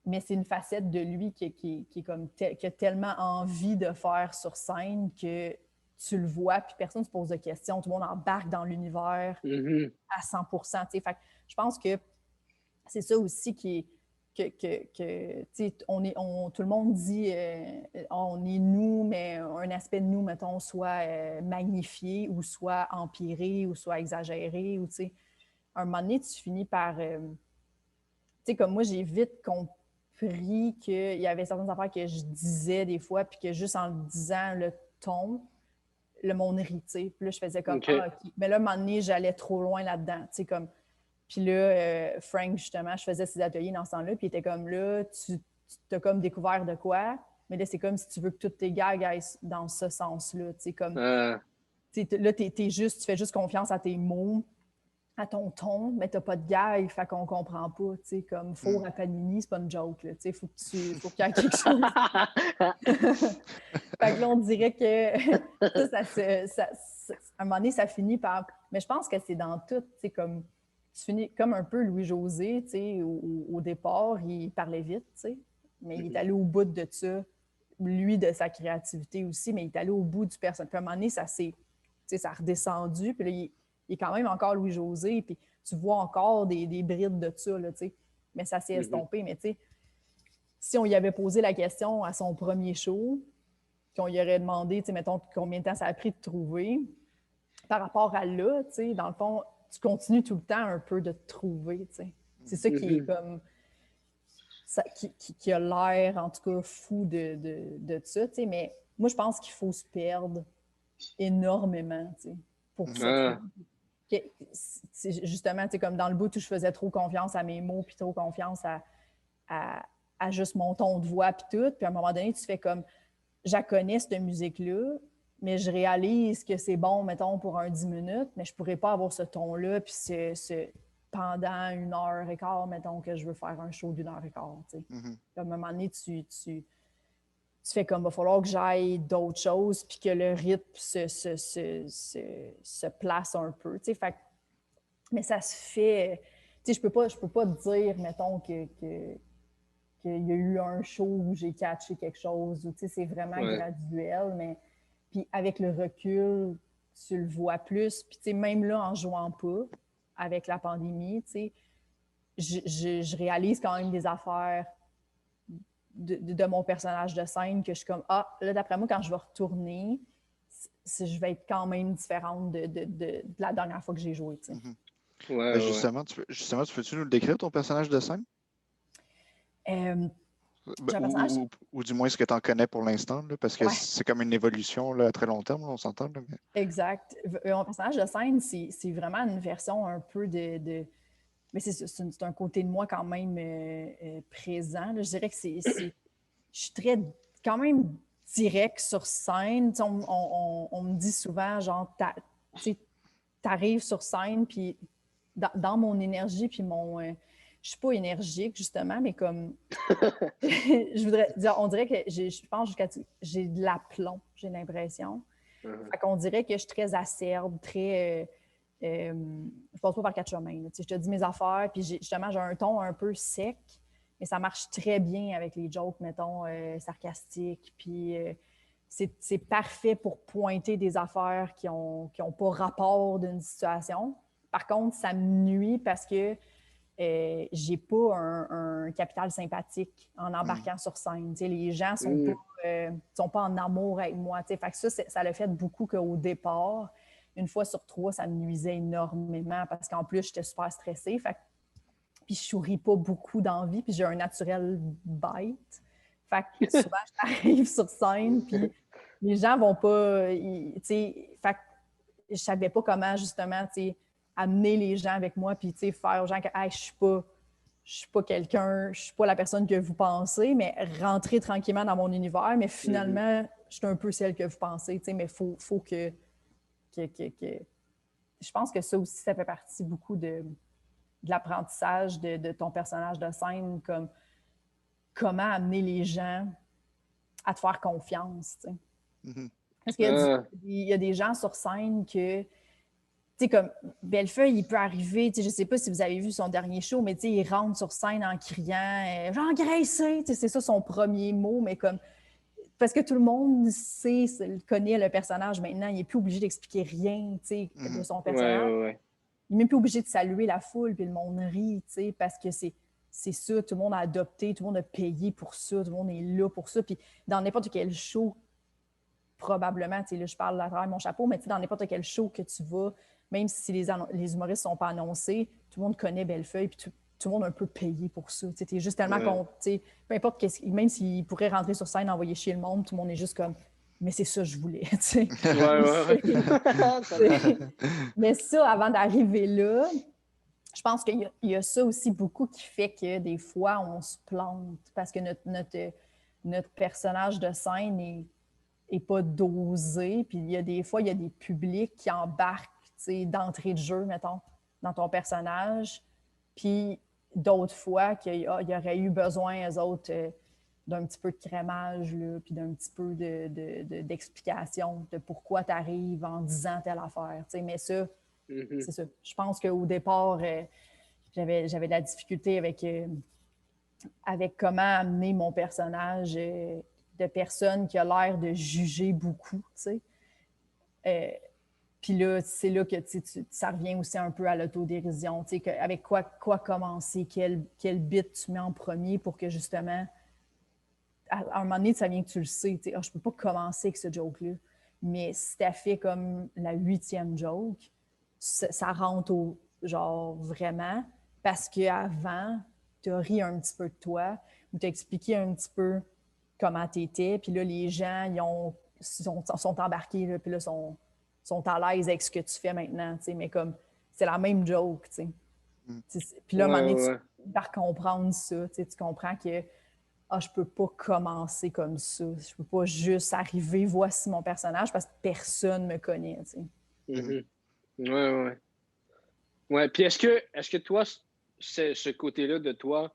mais c'est une facette de lui qui est comme qui a tellement envie de faire sur scène que tu le vois, puis personne ne se pose de questions, tout le monde embarque dans l'univers à 100%. Fait que je pense que c'est ça aussi qui est tout le monde dit on est nous, mais un aspect de nous, mettons, soit magnifié ou soit empiré ou soit exagéré. Ou, un moment donné, tu finis par... comme moi, j'ai vite compris qu'il y avait certaines affaires que je disais des fois, puis que juste en le disant, le ton, le monde irrité. Puis là, je faisais comme, OK. Mais là, un moment donné, j'allais trop loin là-dedans. Comme... Puis là, Frank, justement, je faisais ses ateliers dans ce temps-là, puis il était comme là, tu t'as comme découvert de quoi, mais là, c'est comme si tu veux que toutes tes gags aillent dans ce sens-là. Comme, là, t'es juste, tu fais juste confiance à tes mots, à ton ton, mais t'as pas de gag, fait qu'on comprend pas. Comme four à panini, c'est pas une joke. Là, faut qu'il y ait quelque chose. Fait que là, on dirait que à un moment donné, ça finit par... Mais je pense que c'est dans tout, comme... Tu finis comme un peu Louis-José, au départ, il parlait vite, mais il est allé au bout de ça, lui, de sa créativité aussi, mais il est allé au bout du personnage. Puis à un moment donné, ça a redescendu, puis là, il est quand même encore Louis-José, puis tu vois encore des brides de ça, là, mais ça s'est estompé. Mais si on y avait posé la question à son premier show, qu'on lui aurait demandé, mettons, combien de temps ça a pris de trouver, par rapport à là, dans le fond, tu continues tout le temps un peu de te trouver, C'est ça qui est comme... Ça, qui a l'air, en tout cas, fou de ça, mais moi, je pense qu'il faut se perdre énormément, pour ça. Justement, comme dans le bout où je faisais trop confiance à mes mots, puis trop confiance à juste mon ton de voix, puis tout, puis à un moment donné, tu fais comme... Je connais cette musique-là, mais je réalise que c'est bon, mettons, pour un 10 minutes, mais je ne pourrais pas avoir ce ton-là, puis pendant 1h15, mettons, que je veux faire un show d'1h15. À un moment donné, tu fais comme, il va falloir que j'aille d'autres choses, puis que le rythme se place un peu. Fait, mais ça se fait... Je peux pas te dire, mettons, qu'il y a eu un show où j'ai catché quelque chose, ou c'est vraiment graduel, mais puis avec le recul, tu le vois plus. Puis même là, en jouant pas, avec la pandémie, je réalise quand même des affaires de mon personnage de scène que je suis comme, là, d'après moi, quand je vais retourner, je vais être quand même différente de la dernière fois que j'ai joué. Justement, tu peux-tu nous le décrire, ton personnage de scène? Ou du moins ce que tu en connais pour l'instant, parce que c'est comme une évolution là, à très long terme, on s'entend. Là, mais... Exact. Mon personnage de scène, c'est vraiment une version un peu de... Mais c'est un côté de moi quand même présent. Là. Je dirais que c'est je suis très, quand même direct sur scène. On me dit souvent, genre, t'arrives sur scène, puis dans mon énergie, puis je suis pas énergique, justement, mais comme, je voudrais dire, on dirait que je pense j'ai de l'aplomb, j'ai l'impression. Fait qu'on dirait que je suis très acerbe, très... je passe pas par quatre chemins. Je te dis mes affaires, puis justement, j'ai un ton un peu sec, mais ça marche très bien avec les jokes, mettons, sarcastiques. Puis c'est parfait pour pointer des affaires qui ont pas rapport d'une situation. Par contre, ça me nuit parce que j'ai pas un capital sympathique en embarquant sur scène. T'sais, les gens sont pas en amour avec moi. Fait que ça l'a fait beaucoup qu'au départ, une fois sur trois, ça me nuisait énormément parce qu'en plus, j'étais super stressée. Puis je souris pas beaucoup d'envie, puis j'ai un naturel bête. Fait que souvent, j'arrive sur scène, puis les gens vont pas... Fait que je savais pas comment, justement, amener les gens avec moi, puis faire aux gens que hey, je suis pas quelqu'un, je suis pas la personne que vous pensez, mais rentrer tranquillement dans mon univers, mais finalement, je suis un peu celle que vous pensez, mais faut que... Je pense que ça aussi, ça fait partie beaucoup de l'apprentissage de ton personnage de scène, comme comment amener les gens à te faire confiance. Parce qu'il y a des gens sur scène que, tu sais, comme Bellefeuille, il peut arriver, je ne sais pas si vous avez vu son dernier show, mais il rentre sur scène en criant « J'engraissé », c'est ça son premier mot, mais comme, parce que tout le monde connaît le personnage maintenant, il n'est plus obligé d'expliquer rien de son personnage. Il n'est même plus obligé de saluer la foule, puis le monde rit, parce que c'est ça, tout le monde a adopté, tout le monde a payé pour ça, tout le monde est là pour ça. Puis dans n'importe quel show, probablement, là, je parle à travers mon chapeau, mais dans n'importe quel show que tu vas, même si les humoristes ne sont pas annoncés, tout le monde connaît Bellefeuille, puis tout le monde a un peu payé pour ça. Tu es juste tellement peu importe, même s'il pourrait rentrer sur scène, envoyer chier le monde, tout le monde est juste comme mais c'est ça que je voulais. Mais ça, avant d'arriver là, je pense qu'il y a ça aussi beaucoup qui fait que des fois, on se plante parce que notre personnage de scène n'est pas dosé. Puis il y a des fois, il y a des publics qui embarquent d'entrée de jeu, mettons, dans ton personnage. Puis d'autres fois qu'il y aurait eu besoin, eux autres, d'un petit peu de crémage, là, puis d'un petit peu d'explication de pourquoi tu arrives en disant telle affaire. Mais ça, c'est ça. Je pense qu'au départ, j'avais de la difficulté avec comment amener mon personnage de personne qui a l'air de juger beaucoup. Puis là, c'est là que ça revient aussi un peu à l'autodérision. Avec quoi commencer, quel bit tu mets en premier pour que justement, à un moment donné, ça vient que tu le sais. Je ne peux pas commencer avec ce joke-là. Mais si tu as fait comme la 8e joke, ça rentre genre vraiment parce qu'avant, tu as ri un petit peu de toi ou tu as expliqué un petit peu comment tu étais. Puis là, les gens sont embarqués, là, puis là, sont à l'aise avec ce que tu fais maintenant. Mais comme, c'est la même joke. Puis là, à un moment donné, tu vas comprendre ça. Tu comprends que je peux pas commencer comme ça. Je peux pas juste arriver, voici mon personnage, parce que personne me connaît. Ouais, puis est-ce que toi, ce côté-là de toi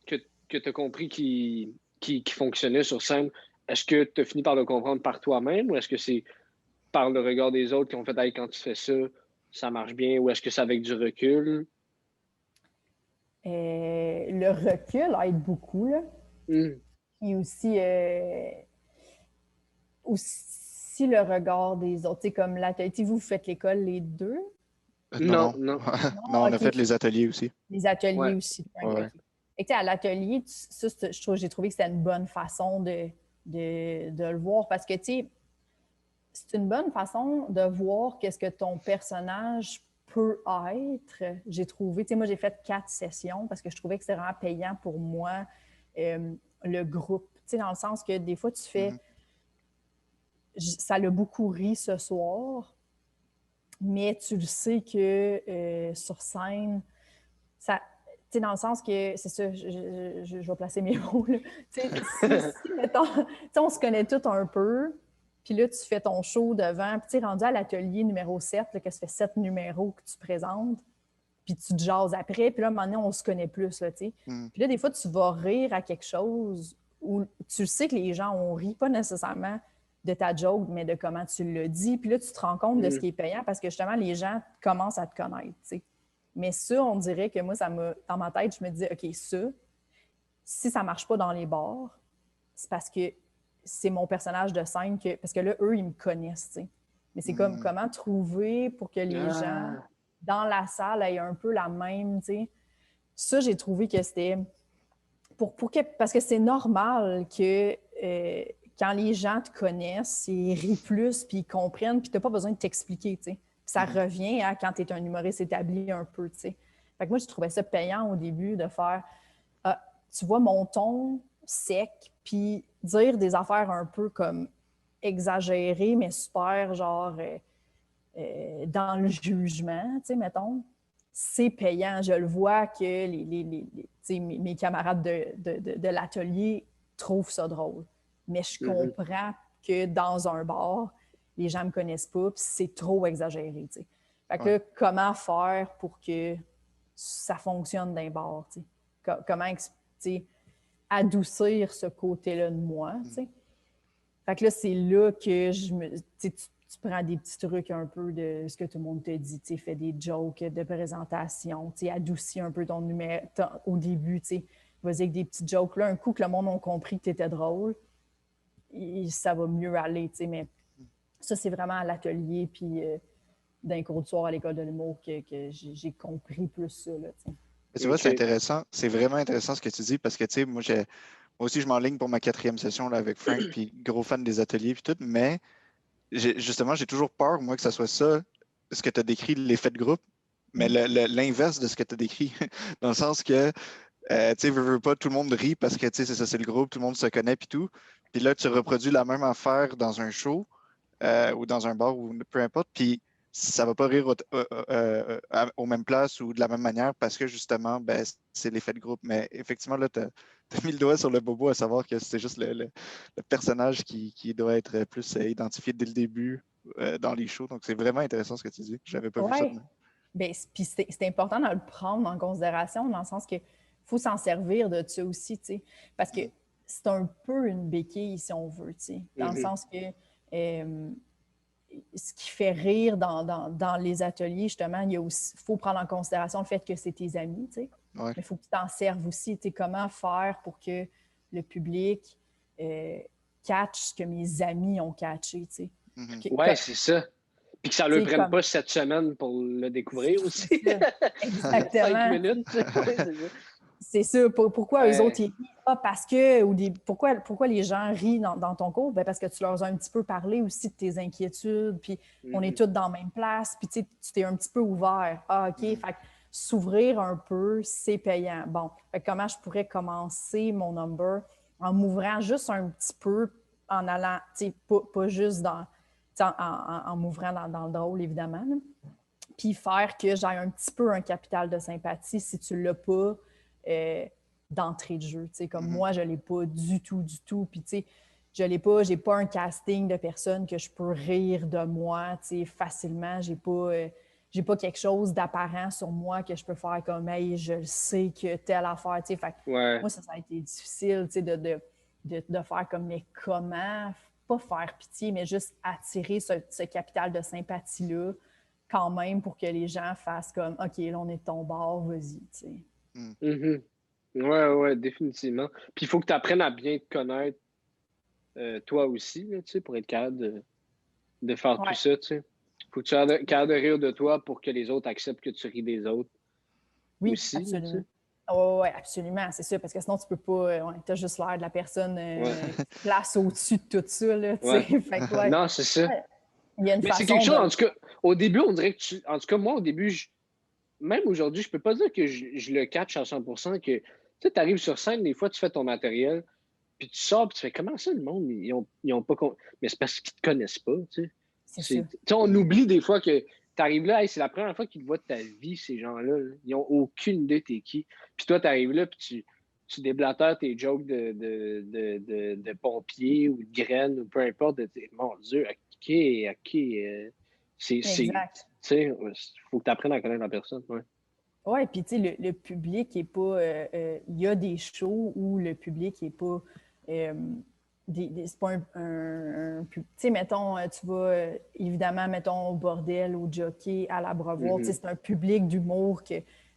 que tu as compris qui fonctionnait sur scène, est-ce que tu as fini par le comprendre par toi-même ou est-ce que c'est par le regard des autres qui ont fait hey, quand tu fais ça, ça marche bien ou est-ce que c'est avec du recul? Le recul aide beaucoup, là. Et aussi le regard des autres. Comme l'atelier, vous faites l'école les deux? Non. Non, on a fait les ateliers aussi. Les ateliers aussi. Ouais. Et à l'atelier, j'ai trouvé que c'était une bonne façon de le voir parce que, c'est une bonne façon de voir qu'est-ce que ton personnage peut être. J'ai trouvé, moi, j'ai fait 4 sessions parce que je trouvais que c'était vraiment payant pour moi, le groupe. Dans le sens que des fois, tu fais... Ça l'a beaucoup ri ce soir, mais tu le sais que sur scène, sais, dans le sens que, c'est ça, je vais placer mes mots, là. Tu sais, si, mettons, tu sais, on se connaît tous un peu, puis là, tu fais ton show devant, puis tu sais, rendu à l'atelier numéro 7, là, que ça fait 7 numéros que tu présentes, puis tu te jases après, puis là, à un moment donné, on se connaît plus, là, tu sais. Puis là, des fois, tu vas rire à quelque chose où tu sais que les gens ont ri, pas nécessairement de ta joke, mais de comment tu l'as dit. Puis là, tu te rends compte de ce qui est payant parce que justement, les gens commencent à te connaître, tu sais. Mais ça, on dirait que moi, dans ma tête, je me disais, OK, ça, si ça marche pas dans les bars, c'est parce que c'est mon personnage de scène, parce que là, eux, ils me connaissent, tu sais. Mais c'est comme comment trouver pour que les gens dans la salle aient un peu la même, tu sais. Ça, j'ai trouvé que c'était... parce que c'est normal que quand les gens te connaissent, ils rient plus, puis ils comprennent, puis tu n'as pas besoin de t'expliquer, tu sais. Ça revient à quand tu es un humoriste établi un peu, tu sais. Fait que moi, je trouvais ça payant au début de faire tu vois mon ton sec, puis dire des affaires un peu comme exagérées, mais super genre dans le jugement, tu sais, mettons. C'est payant. Je le vois que mes camarades de l'atelier trouvent ça drôle. Mais je comprends que dans un bar, les gens ne me connaissent pas, puis c'est trop exagéré. T'sais. Fait que là, comment faire pour que ça fonctionne dans un bar? T'sais? Comment adoucir ce côté-là de moi? T'sais? Fait que là, c'est là que tu prends des petits trucs un peu de ce que tout le monde te dit, tu fais des jokes de présentation, tu adoucis un peu ton numéro au début, tu vas-y avec des petits jokes. Là, un coup que le monde a compris que tu étais drôle, ça va mieux aller, tu sais, mais ça, c'est vraiment à l'atelier, puis d'un cours de soir à l'école de l'humour que j'ai compris plus ça, là, tu sais. Tu vois, c'est intéressant. C'est vraiment intéressant ce que tu dis parce que, tu sais, moi aussi, je m'enligne pour ma 4e session là, avec Frank, puis gros fan des ateliers, puis tout, mais justement, j'ai toujours peur, moi, que ça soit ça, ce que tu as décrit, l'effet de groupe, mais l'inverse de ce que tu as décrit, dans le sens que, tu sais, veux pas, tout le monde rit parce que, tu sais, c'est ça, c'est le groupe, tout le monde se connaît, puis tout. Puis là, tu reproduis la même affaire dans un show ou dans un bar ou peu importe, puis ça va pas rire aux mêmes places ou de la même manière parce que, justement, ben, c'est l'effet de groupe. Mais effectivement, là, tu as mis le doigt sur le bobo à savoir que c'est juste le personnage qui doit être plus identifié dès le début dans les shows. Donc, c'est vraiment intéressant ce que tu dis. Je n'avais pas vu ça de même. Bien, puis c'est important de le prendre en considération dans le sens qu'il faut s'en servir de ça aussi, tu sais. Parce que c'est un peu une béquille, si on veut, tu sais. Dans le sens que ce qui fait rire dans les ateliers, justement, il faut prendre en considération le fait que c'est tes amis, tu sais. Ouais. Mais il faut que tu t'en serves aussi, tu sais, comment faire pour que le public catch ce que mes amis ont catché, tu sais. Ouais, c'est ça. Puis que ça ne le prenne pas 7 semaines pour le découvrir aussi. Exactement. 5 minutes. C'est ça. Pourquoi eux autres, ils rient? Parce que... Pourquoi les gens rient dans ton cours? Ben parce que tu leur as un petit peu parlé aussi de tes inquiétudes, puis on est tous dans la même place, puis tu t'es un petit peu ouvert. Ah, OK. Fait que s'ouvrir un peu, c'est payant. Bon, fait que comment je pourrais commencer mon number en m'ouvrant juste un petit peu, en allant, tu sais, pas juste en m'ouvrant dans le drôle, évidemment. Là. Puis faire que j'ai un petit peu un capital de sympathie si tu ne l'as pas d'entrée de jeu. Comme moi, je ne l'ai pas du tout. Puis, tu sais, j'ai pas un casting de personnes que je peux rire de moi facilement. J'ai pas quelque chose d'apparent sur moi que je peux faire comme « Hey, je sais que telle affaire. » Fait moi, ça a été difficile de faire comme « Mais comment? » Pas faire pitié, mais juste attirer ce capital de sympathie-là quand même pour que les gens fassent comme « OK, là, on est de ton bord, vas-y. » Ouais, définitivement. Puis il faut que tu apprennes à bien te connaître toi aussi, là, pour être capable de faire tout ça. Il faut que tu sois capable de rire de toi pour que les autres acceptent que tu ris des autres. Oui, aussi, absolument. Oui, absolument, c'est ça, parce que sinon, tu peux pas... tu as juste l'air de la personne qui place au-dessus de tout ça. Là, fait que, non, c'est ça. Il y a une Mais façon c'est quelque chose, en tout cas, au début, on dirait que en tout cas, moi, au début, même aujourd'hui, je peux pas dire que je le catch à 100%, que tu arrives sur scène, des fois, tu fais ton matériel, puis tu sors, puis tu fais comment ça, le monde, ils ont pas... Mais c'est parce qu'ils te connaissent pas, tu sais. C'est ça. On oublie des fois que tu t'arrives là, hey, c'est la première fois qu'ils te voient de ta vie, ces gens-là. Là. Ils n'ont aucune idée t'es qui. Puis toi, t'arrives là, puis tu déblatères tes jokes de pompier ou de graines ou peu importe. Mon Dieu, OK. Tu Exact. sais, faut que tu apprennes à connaître la personne. Ouais. Oui, puis tu sais, le public n'est pas. Il y a des shows où le public n'est pas. C'est pas tu sais, mettons, tu vas évidemment, mettons, au bordel, au jockey, à l'abreuvoir. Tu sais, c'est un public d'humour que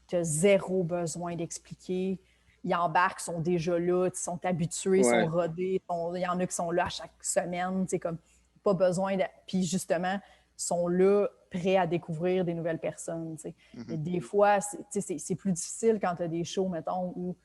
tu as zéro besoin d'expliquer. Ils embarquent, sont déjà là, ils sont habitués, ils sont rodés. Il y en a qui sont là à chaque semaine. Tu sais, comme pas besoin de. Puis justement, sont là prêts à découvrir des nouvelles personnes. Tu sais. Mais des fois, c'est plus difficile quand tu as des shows, mettons, où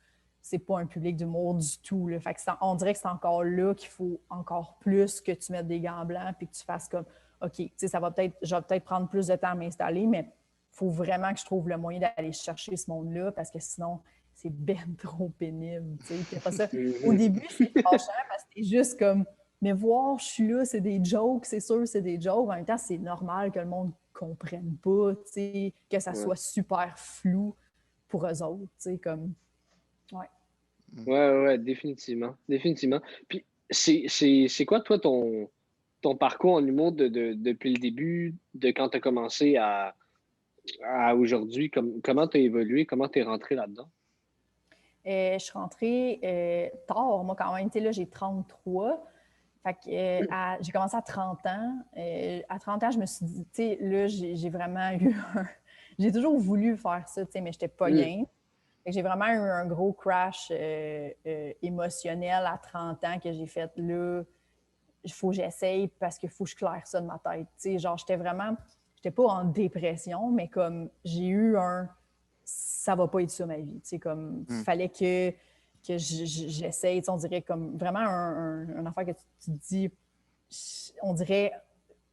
c'est pas un public d'humour du tout. Là. Fait que on dirait que c'est encore là qu'il faut encore plus que tu mettes des gants blancs puis que tu fasses comme OK, tu sais, je vais peut-être prendre plus de temps à m'installer, mais il faut vraiment que je trouve le moyen d'aller chercher ce monde-là parce que sinon, c'est ben trop pénible. Tu sais. Puis après ça, au début, c'est fâchant parce que c'est juste comme mais voir, je suis là, c'est des jokes, c'est sûr, c'est des jokes. En même temps, c'est normal que le monde ne comprenne pas, tu sais, que ça soit super flou pour eux autres, tu sais, comme... Ouais. Ouais, définitivement. Définitivement. Puis, c'est quoi, toi, ton parcours en humour depuis le début, de quand tu as commencé à aujourd'hui? Comment tu as évolué? Comment tu es rentré là-dedans? Je suis rentrée tard, moi, quand même. Tu sais, là, j'ai 33. Fait que j'ai commencé à 30 ans. À 30 ans, je me suis dit, tu sais, là, j'ai vraiment eu J'ai toujours voulu faire ça, tu sais, mais je n'étais pas game. Fait que j'ai vraiment eu un gros crash émotionnel à 30 ans que j'ai fait là. Il faut que j'essaye parce qu'il faut que je claire ça de ma tête. Tu sais, genre, j'étais pas en dépression, mais comme j'ai eu ça va pas être ça ma vie. Tu sais, comme, il fallait que j'essaye. Tu sais, on dirait comme vraiment un affaire que tu te dis, on dirait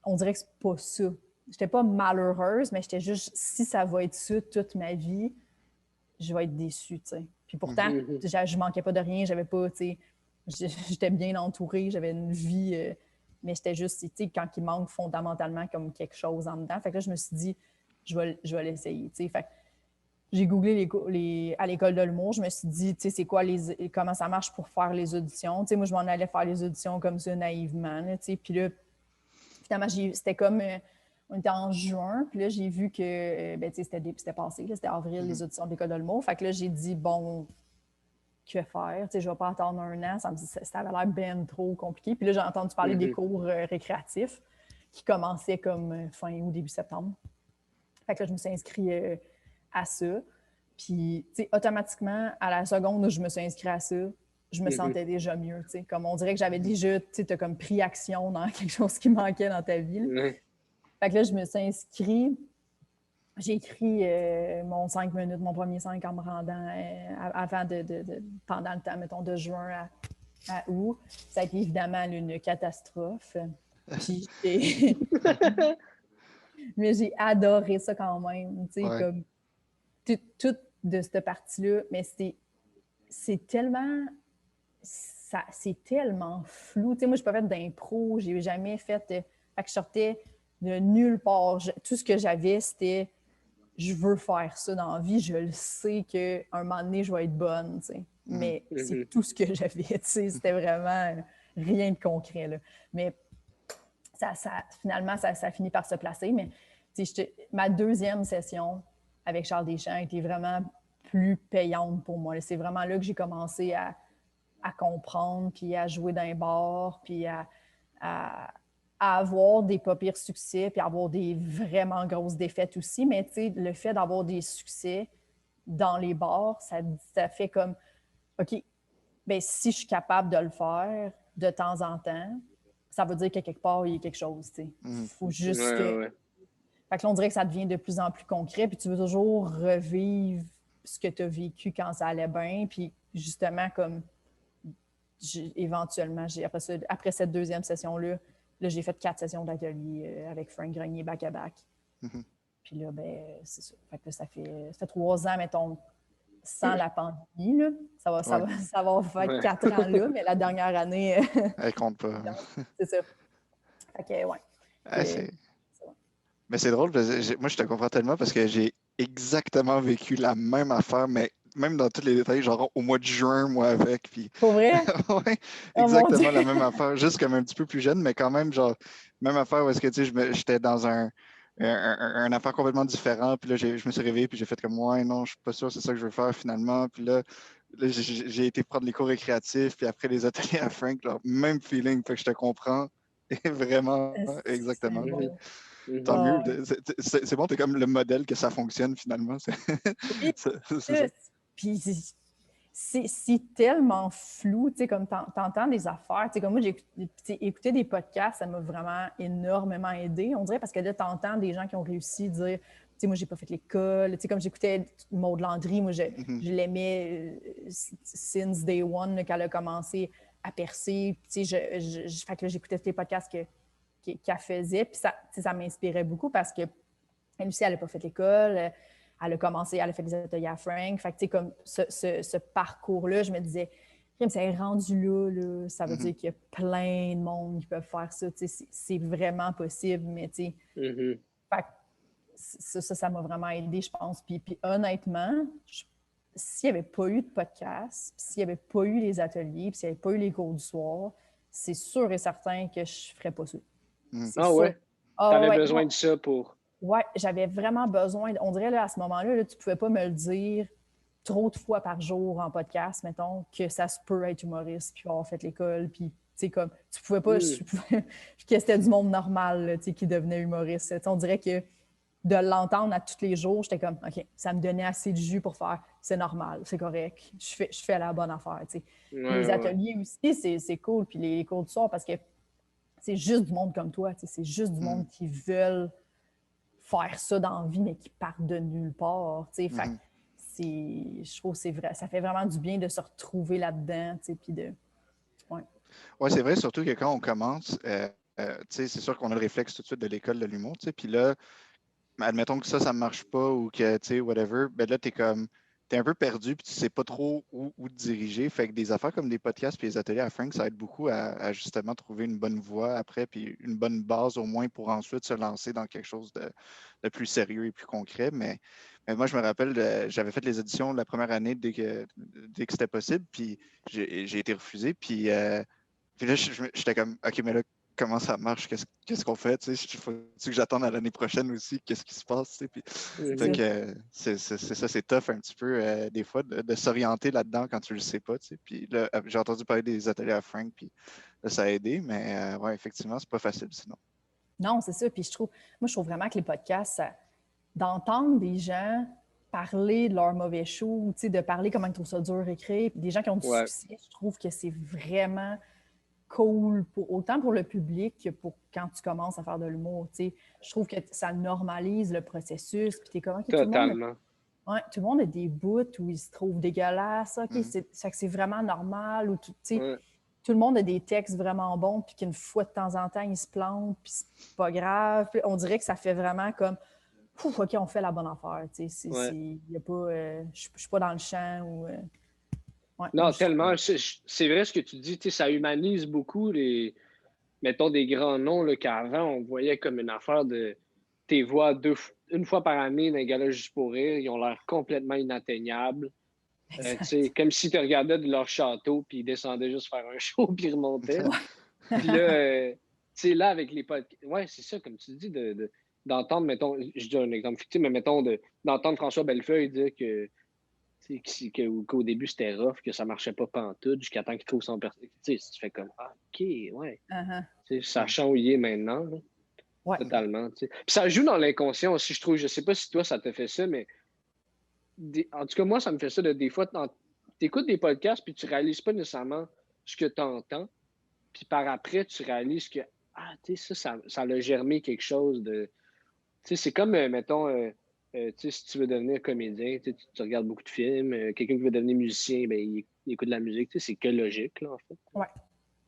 que c'est pas ça. J'étais pas malheureuse, mais j'étais juste, si ça va être ça toute ma vie, je vais être déçue, tu sais. Puis pourtant, je manquais pas de rien, j'avais pas, tu sais, j'étais bien entourée, j'avais une vie, mais j'étais juste, tu sais, quand il manque fondamentalement comme quelque chose en dedans. Fait que là, je me suis dit, je vais l'essayer, tu sais. Fait que j'ai googlé à l'école de l'humour, je me suis dit, tu sais, c'est quoi comment ça marche pour faire les auditions. Tu sais, moi, je m'en allais faire les auditions comme ça, naïvement, là, tu sais. Puis là, finalement, c'était comme... on était en juin, puis là, j'ai vu que ben, c'était passé, c'était avril, les auditions de l'école de l'humour. Fait que là, j'ai dit, bon, que faire? Je ne vais pas attendre un an. Ça avait l'air bien trop compliqué. Puis là, j'ai entendu parler des cours récréatifs qui commençaient comme fin ou début septembre. Fait que là, je me suis inscrite à ça. Puis, automatiquement, à la seconde où je me suis inscrite à ça, je me sentais déjà mieux. T'sais. Comme on dirait que j'avais déjà, tu as comme pris action dans quelque chose qui manquait dans ta vie. Fait que là, je me suis inscrite. J'ai écrit mon 5 minutes, mon premier 5 en me rendant avant pendant le temps, mettons, de juin à août. Ça a été évidemment une catastrophe. Puis mais j'ai adoré ça quand même. Tu sais, comme tout de cette partie-là, mais c'est tellement flou. Tu sais, moi, je n'ai pas fait d'impro, j'ai jamais fait. Fait que je sortais de nulle part. Tout ce que j'avais, c'était je veux faire ça dans la vie, je le sais qu'à un moment donné, je vais être bonne, tu sais. Mais c'est tout ce que j'avais, tu sais. C'était vraiment rien de concret, là. Mais finalement, ça finit par se placer. Mais ma deuxième session avec Charles Deschamps était vraiment plus payante pour moi. C'est vraiment là que j'ai commencé à comprendre, puis à jouer dans les bars, puis à avoir des pas pires succès, puis avoir des vraiment grosses défaites aussi. Mais tu sais, le fait d'avoir des succès dans les bars, ça fait comme, OK, bien, si je suis capable de le faire de temps en temps, ça veut dire qu'à quelque part, il y a quelque chose, tu sais. Il faut juste que... Fait que là, on dirait que ça devient de plus en plus concret, puis tu veux toujours revivre ce que tu as vécu quand ça allait bien, puis justement, comme éventuellement, après cette deuxième session-là, j'ai fait 4 sessions d'atelier avec Frank Grenier back-à-back. Puis là, ben, c'est ça. Fait que ça fait 3 ans, mettons, sans la pandémie. Là. Ça va faire 4 ans là, mais la dernière année... Elle compte pas. c'est ça. Fait que, ouais. Mais c'est drôle, parce que moi, je te comprends tellement parce que j'ai exactement vécu la même affaire, mais même dans tous les détails, genre au mois de juin, moi, avec. Puis, Pour vrai? ouais, Oh mon Dieu! exactement la même affaire, juste comme un petit peu plus jeune, mais quand même, genre, même affaire où est-ce que, tu sais, j'étais dans un affaire complètement différent. Puis là, je me suis réveillé, puis j'ai fait comme, ouais, non, je suis pas sûr, c'est ça que je veux faire finalement. Puis là, j'ai été prendre les cours récréatifs, puis après les ateliers à Frank, genre, même feeling, fait que je te comprends. Et vraiment, C'est exactement. Puis, bon. tant Mhm. mieux. Ah, C'est bon, t'es comme le modèle que ça fonctionne finalement. oui, C'est ça. puis c'est tellement flou, tu sais, comme t'entends des affaires, tu sais, comme moi, écouté des podcasts, ça m'a vraiment énormément aidé, on dirait, parce que là, t'entends des gens qui ont réussi à dire, tu sais, moi, j'ai pas fait l'école, tu sais, comme j'écoutais Maud Landry, moi, Mhm. je l'aimais since day one, là, qu'elle a commencé à percer, tu sais, fait que là, j'écoutais tous les podcasts qu'elle faisait, puis ça, tu sais, ça m'inspirait beaucoup parce que elle aussi, elle n'a pas fait l'école. Elle a commencé, elle a fait des ateliers à Frank. Fait que, tu sais, comme ce parcours-là, je me disais, ça est rendu là, ça veut Mhm. dire qu'il y a plein de monde qui peuvent faire ça. Tu sais, c'est vraiment possible, mais tu sais, Mhm. fait que ça m'a vraiment aidé, je pense. Puis honnêtement, s'il n'y avait pas eu de podcast, s'il n'y avait pas eu les ateliers, puis s'il n'y avait pas eu les cours du soir, c'est sûr et certain que je ne ferais pas ça. Mhm. C'est Ah sûr. ouais, Ah t'avais ouais, besoin non. de ça pour... Ouais, j'avais vraiment besoin. On dirait là, à ce moment-là, là, tu ne pouvais pas me le dire trop de fois par jour en podcast, mettons, que ça se peut être humoriste, puis avoir fait l'école, puis tu sais, comme, tu pouvais pas, Hmm. que c'était du monde normal, là, tu sais, qui devenait humoriste. Tu sais, on dirait que de l'entendre à tous les jours, j'étais comme, OK, ça me donnait assez de jus pour faire, c'est normal, c'est correct, je fais la bonne affaire, tu sais. Puis Ouais, les ouais. ateliers aussi, c'est cool, puis les cours du soir, parce que c'est juste du monde comme toi, tu sais, c'est juste du Mhm. monde qui veulent faire ça dans la vie, mais qui partent de nulle part. Fait Mhm. je trouve que c'est vrai, ça fait vraiment du bien de se retrouver là-dedans, puis de. Ouais. Ouais, c'est vrai, surtout que quand on commence, tu sais, c'est sûr qu'on a le réflexe tout de suite de l'école de l'humour, tu sais, puis là, admettons que ça ne marche pas ou que, tu sais, whatever, ben là, t'es un peu perdu puis tu sais pas trop où te diriger. Fait que des affaires comme des podcasts puis les ateliers à Frank, ça aide beaucoup à justement trouver une bonne voie après puis une bonne base au moins pour ensuite se lancer dans quelque chose de plus sérieux et plus concret. Mais moi, je me rappelle, j'avais fait les auditions la première année dès que c'était possible puis j'ai été refusé puis là, j'étais comme, OK, mais là, comment ça marche? Qu'est-ce qu'on fait? Tu sais, faut-tu que j'attende à l'année prochaine aussi? Qu'est-ce qui se passe? Tu sais? Puis, C'est fait Mhm. ça. que c'est ça, c'est tough un petit peu des fois de s'orienter là-dedans quand tu le sais pas. Tu sais. Puis là, j'ai entendu parler des ateliers à Frank, puis là, ça a aidé, mais ouais, effectivement, c'est pas facile sinon. Non, c'est ça. Puis moi, je trouve vraiment que les podcasts, d'entendre des gens parler de leur mauvais show, de parler comment ils trouvent ça dur à écrire, puis des gens qui ont du Ouais, succès, je trouve que c'est vraiment cool, autant pour le public que pour quand tu commences à faire de l'humour. Je trouve que ça normalise le processus, puis t'es comme, OK, totalement. ouais, tout le monde a des bouts où ils se trouvent dégueulasses. OK, Mhm. c'est vraiment normal. Ou Ouais. tout le monde a des textes vraiment bons, puis qu'une fois de temps en temps, ils se plantent, puis c'est pas grave. Puis on dirait que ça fait vraiment comme, Pouf, OK, on fait la bonne affaire. Ouais. Y a pas, je suis pas dans le champ. Ouais, moi, Non, je trouve. tellement. C'est vrai ce que tu dis, tu sais, ça humanise beaucoup mettons, des grands noms là, qu'avant, on voyait comme une affaire de tes voix une fois par année dans les galas juste pour rire, ils ont l'air complètement inatteignables. Tu sais, Exact. comme si tu regardais de leur château, puis ils descendaient juste faire un show, puis ils remontaient. Puis là, tu sais, là, avec les podcasts, ouais, c'est ça, comme tu dis, d'entendre, mettons, je dis un exemple fictif, mais mettons, d'entendre François Bellefeuille dire que qu'au début c'était rough, que ça marchait pas pantoute, jusqu'à temps qu'il trouve son personnage. Tu sais, tu fais comme, ah, OK, ouais. Uh-huh. Tu sais, sachant où il est maintenant, là, Ouais. totalement. Tu sais. Puis ça joue dans l'inconscient aussi, je trouve. Je sais pas si toi, ça te fait ça, mais en tout cas, moi, ça me fait ça de des fois. Tu écoutes des podcasts, puis tu réalises pas nécessairement ce que tu entends. Puis par après, tu réalises que, ah, tu sais, ça a germé quelque chose de. Tu sais, c'est comme, mettons, tu sais, si tu veux devenir comédien, tu regardes beaucoup de films. Quelqu'un qui veut devenir musicien, ben, il écoute de la musique. Tu sais, c'est que logique, là, en fait. Ouais.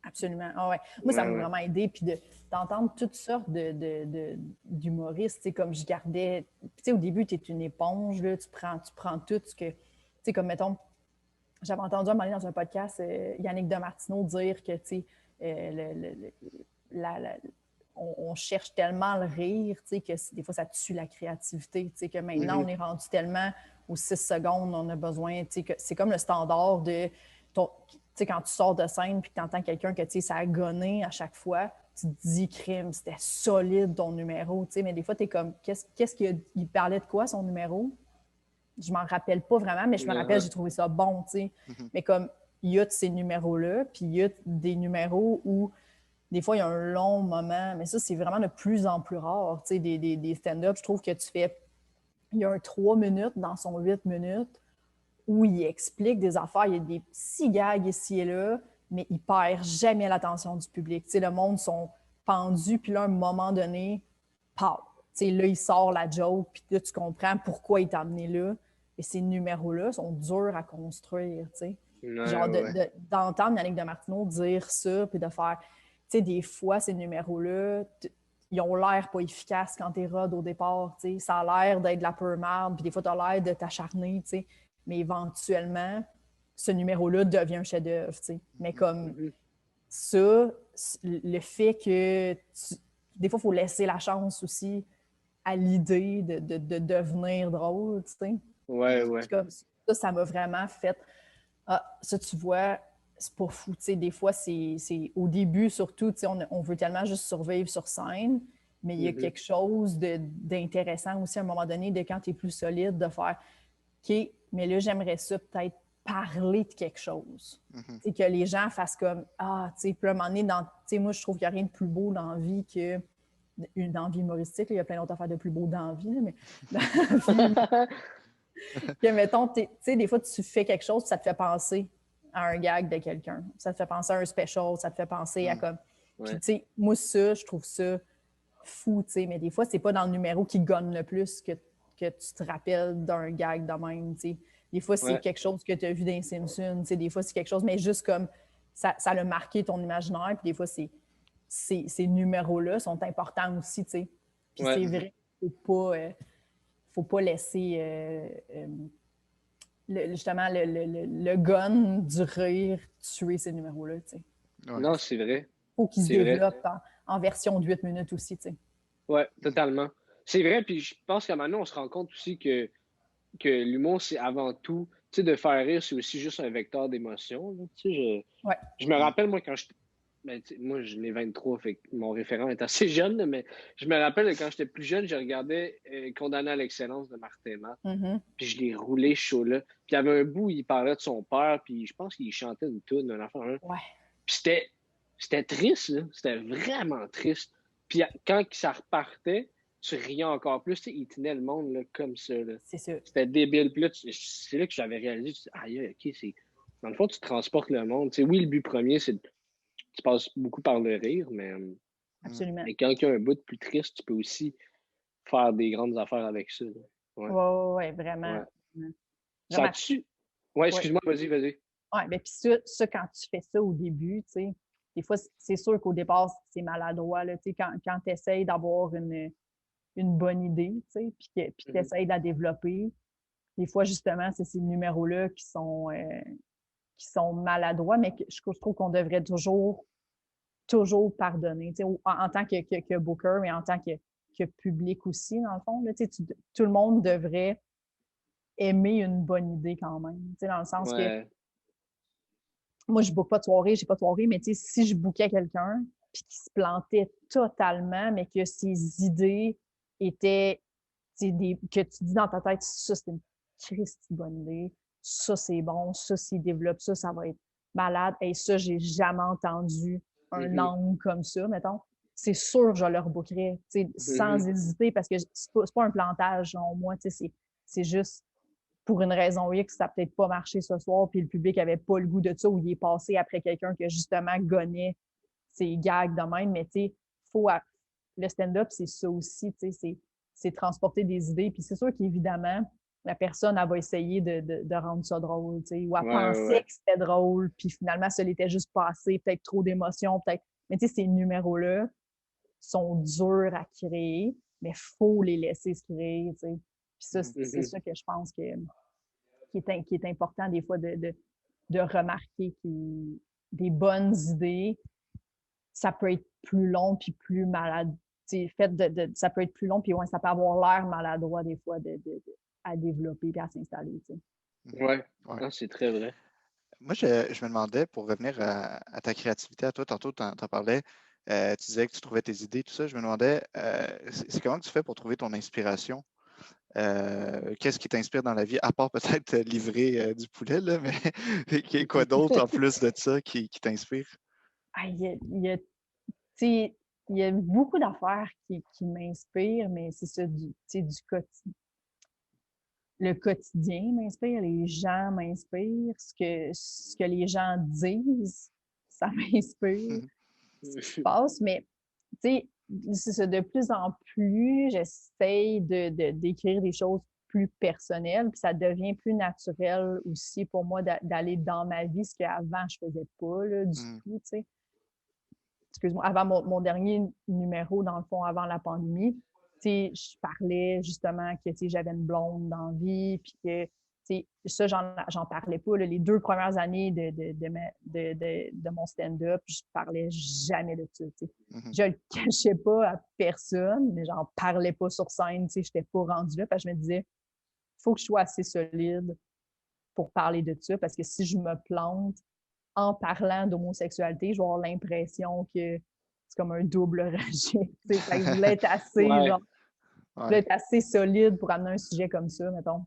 Absolument. Ah ouais. Moi, ça Ouais, m'a ouais. vraiment aidé. Puis d'entendre toutes sortes d'humoristes. Comme je gardais. Au début, tu es une éponge. Là, tu prends tout ce que. Comme mettons, j'avais entendu un moment donné dans un podcast Yannick Demartino dire que, le- la- la- on cherche tellement le rire, tu sais, que des fois, ça tue la créativité, tu sais, que maintenant, on est rendu tellement aux 6 secondes, on a besoin, tu sais, que c'est comme le standard de, tu sais, quand tu sors de scène puis que tu entends quelqu'un que, tu sais, ça a gonné à chaque fois, tu te dis, crime, c'était solide ton numéro, tu sais, mais des fois, tu es comme, qu'est-ce qu'il parlait de quoi, son numéro? Je m'en rappelle pas vraiment, mais je me rappelle, j'ai trouvé ça bon, tu sais. Mais comme, il y a de ces numéros-là, puis il y a des numéros où des fois, il y a un long moment, mais ça, c'est vraiment de plus en plus rare, tu sais, des stand-up. Je trouve que il y a un 3 minutes dans son 8 minutes où il explique des affaires, il y a des petits gags ici et là, mais il perd jamais l'attention du public. Tu sais, le monde sont pendus, puis là, à un moment donné, pow! Tu sais, là, il sort la joke, puis là, tu comprends pourquoi il t'a amené là. Et ces numéros-là sont durs à construire, tu sais. Genre, d'entendre Yannick Damartino dire ça, puis de faire, tu sais, des fois, ces numéros-là, ils ont l'air pas efficaces quand t'es rod au départ, tu sais. Ça a l'air d'être de la peur merde, puis des fois, t'as l'air de t'acharner, tu sais. Mais éventuellement, ce numéro-là devient un chef-d'œuvre, tu sais. Mais comme ça, le fait que des fois, il faut laisser la chance aussi à l'idée de devenir drôle, tu sais. Ouais. Puis comme ça m'a vraiment fait ça, tu vois, c'est pas fou, tu sais. Des fois, c'est au début, surtout, tu sais, on veut tellement juste survivre sur scène, mais il y a quelque chose d'intéressant aussi à un moment donné, de quand tu es plus solide, de faire OK, mais là, j'aimerais ça peut-être parler de quelque chose. Tu sais, que les gens fassent comme ah, tu sais, puis à un moment donné, tu sais, moi, je trouve qu'il n'y a rien de plus beau dans la vie que une envie humoristique. Là, il y a plein d'autres affaires de plus beau dans la vie, là, mais dans la vie, que, mettons, tu sais, des fois, tu fais quelque chose, ça te fait penser à un gag de quelqu'un. Ça te fait penser à un special, ça te fait penser à comme. Puis, tu sais, moi, ça, je trouve ça fou, tu sais, mais des fois, c'est pas dans le numéro qui gagne le plus que tu te rappelles d'un gag de même, tu sais. Des fois, c'est quelque chose que tu as vu dans les Simpsons, tu sais, des fois, c'est quelque chose, mais juste comme ça l'a marqué ton imaginaire, puis des fois, ces numéros-là sont importants aussi, tu sais. Puis c'est vrai, faut pas laisser justement le gun du rire tuer ces numéros-là, tu sais. Non, c'est vrai. Faut qu'ils se développent en version de 8 minutes aussi, tu sais. Oui, totalement. C'est vrai, puis je pense qu'à maintenant, on se rend compte aussi que l'humour, c'est avant tout, tu sais, de faire rire, c'est aussi juste un vecteur d'émotion. Tu sais, je me rappelle, moi, quand moi, je n'ai 23, fait que mon référent est assez jeune, mais je me rappelle quand j'étais plus jeune, je regardais Condamné à l'excellence de Martin Matt, puis je l'ai roulé chaud là. Puis il y avait un bout où il parlait de son père, puis je pense qu'il chantait une toune, un enfant. Puis c'était triste, là. C'était vraiment triste. Puis quand ça repartait, tu riais encore plus. Tu sais, il tenait le monde là, comme ça. Là. C'est sûr. C'était débile. Puis là, c'est là que j'avais réalisé. Aïe, OK, dans le fond, tu transportes le monde. Tu sais, oui, le but premier, c'est tu passes beaucoup par le rire, mais, absolument. Mais quand il y a un bout de plus triste, tu peux aussi faire des grandes affaires avec ça. Ouais, vraiment. Ouais. Ça tue. Ouais, excuse-moi, vas-y. Oui, bien puis ça, quand tu fais ça au début, tu sais, des fois, c'est sûr qu'au départ, c'est maladroit, là, tu sais, quand tu essaies d'avoir une bonne idée, tu sais, puis que tu essaies de la développer, des fois, justement, c'est ces numéros-là qui sont maladroits, mais je trouve qu'on devrait toujours pardonner, tu sais, en tant que booker, mais en tant que public aussi, dans le fond, là, tu sais, tout le monde devrait aimer une bonne idée quand même, tu sais, dans le sens que moi, je ne book pas de soirée, j'ai pas de soirée, mais tu sais, si je bookais quelqu'un puis qui se plantait totalement, mais que ses idées étaient que tu dis dans ta tête, ça, c'est une Christie bonne idée, ça, c'est bon, ça, s'il développe ça, ça va être malade. Et ça, j'ai jamais entendu un angle comme ça, mettons. C'est sûr que je le rebookerais, sans hésiter, parce que c'est pas un plantage, au moins, c'est juste pour une raison X, ça n'a peut-être pas marché ce soir, puis le public n'avait pas le goût de ça, ou il est passé après quelqu'un qui a justement gonné ses gags de même. Mais tu sais, le stand-up, c'est ça aussi, tu sais, c'est transporter des idées. Puis c'est sûr qu'évidemment, la personne, elle va essayer de rendre ça drôle, tu sais, ou elle pensait que c'était drôle, puis finalement, ça l'était juste passé, peut-être trop d'émotions, peut-être. Mais tu sais, ces numéros-là sont durs à créer, mais il faut les laisser se créer, tu sais. Puis ça, c'est ça que je pense qui est important des fois de remarquer des bonnes idées. ça peut être plus long puis plus malade. Ça peut être plus long puis ouais, ça peut avoir l'air maladroit des fois à développer et à s'installer. Ouais, Ouais. non, c'est très vrai. Moi, je me demandais, pour revenir à ta créativité, à toi, tantôt, tu en parlais, tu disais que tu trouvais tes idées, tout ça. Je me demandais, c'est comment tu fais pour trouver ton inspiration? Qu'est-ce qui t'inspire dans la vie, à part peut-être livrer du poulet, là, mais quoi d'autre en plus de ça qui t'inspire? Ah, il y a beaucoup d'affaires qui m'inspirent, mais c'est ça, du quotidien. Le quotidien m'inspire, les gens m'inspirent, ce que les gens disent, ça m'inspire, ce qui se passe, mais tu sais, c'est ça, de plus en plus, j'essaye d'écrire des choses plus personnelles, puis ça devient plus naturel aussi pour moi d'aller dans ma vie, ce qu'avant je faisais pas là, du tout, tu sais. Excuse-moi, avant mon dernier numéro, dans le fond, avant la pandémie, tu sais, je parlais justement que, tu sais, j'avais une blonde dans la vie, puis que, tu sais, ça, j'en parlais pas, là, les 2 premières années de mon stand-up, je parlais jamais de ça, tu sais. Je le cachais pas à personne, mais j'en parlais pas sur scène, tu sais, j'étais pas rendue là, parce que je me disais, faut que je sois assez solide pour parler de ça, parce que si je me plante en parlant d'homosexualité, je vais avoir l'impression que c'est comme un double rejet. Fait que je voulais être assez, Ouais. genre, je voulais être assez solide pour amener un sujet comme ça, mettons.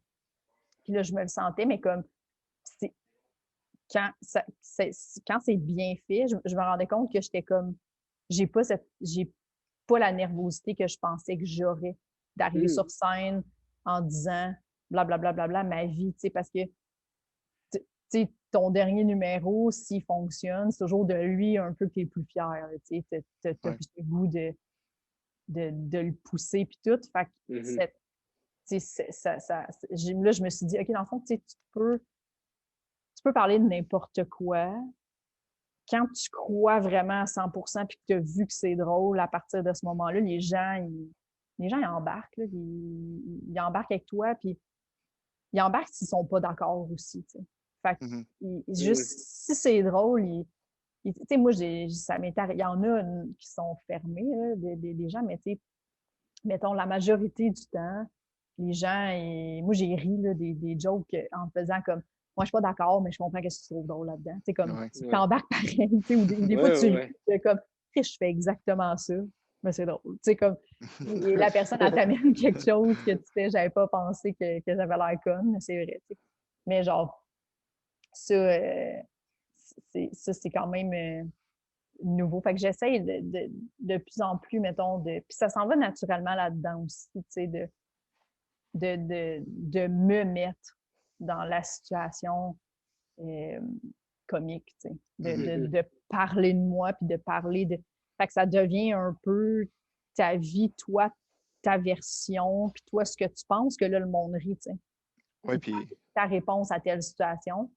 Puis là, je me le sentais, mais comme c'est- quand c'est bien fait, je me rendais compte que j'étais comme j'ai pas la nervosité que je pensais que j'aurais d'arriver sur scène en disant blablabla, bla, bla, bla, ma vie, tu sais, parce que tu sais, ton dernier numéro, s'il fonctionne, c'est toujours de lui un peu que tu es plus fier. Tu sais, t'as plus le goût de le pousser puis tout. Fait que là, je me suis dit, OK, dans le fond, tu sais, tu peux parler de n'importe quoi. Quand tu crois vraiment à 100% puis que tu as vu que c'est drôle, à partir de ce moment-là, ils embarquent. Là, ils embarquent avec toi, puis ils embarquent s'ils sont pas d'accord aussi. Tu sais. Fait que, juste si c'est drôle, tu sais, moi, ça il y en a qui sont fermés, là, des gens, mais tu sais, mettons, la majorité du temps, les gens, moi, j'ai ri là, des jokes en faisant comme, moi, je suis pas d'accord, mais je comprends qu'est-ce que tu trouves drôle là-dedans. Tu sais, comme, tu t'embarques pareil, tu sais, ou des fois, tu ris, comme, je fais exactement ça, mais c'est drôle. Tu sais, comme, et la personne, elle t'amène quelque chose que tu fais, j'avais pas pensé que j'avais l'air conne, mais c'est vrai, tu sais. Mais genre, ça, c'est quand même nouveau. Fait que j'essaye de plus en plus, mettons, puis ça s'en va naturellement là-dedans aussi, tu sais, de me mettre dans la situation comique, tu sais, de parler de moi, puis de parler de... Fait que ça devient un peu ta vie, toi, ta version, puis toi, ce que tu penses, que là, le monde rit, tu sais. Oui, puis... Ta réponse à telle situation,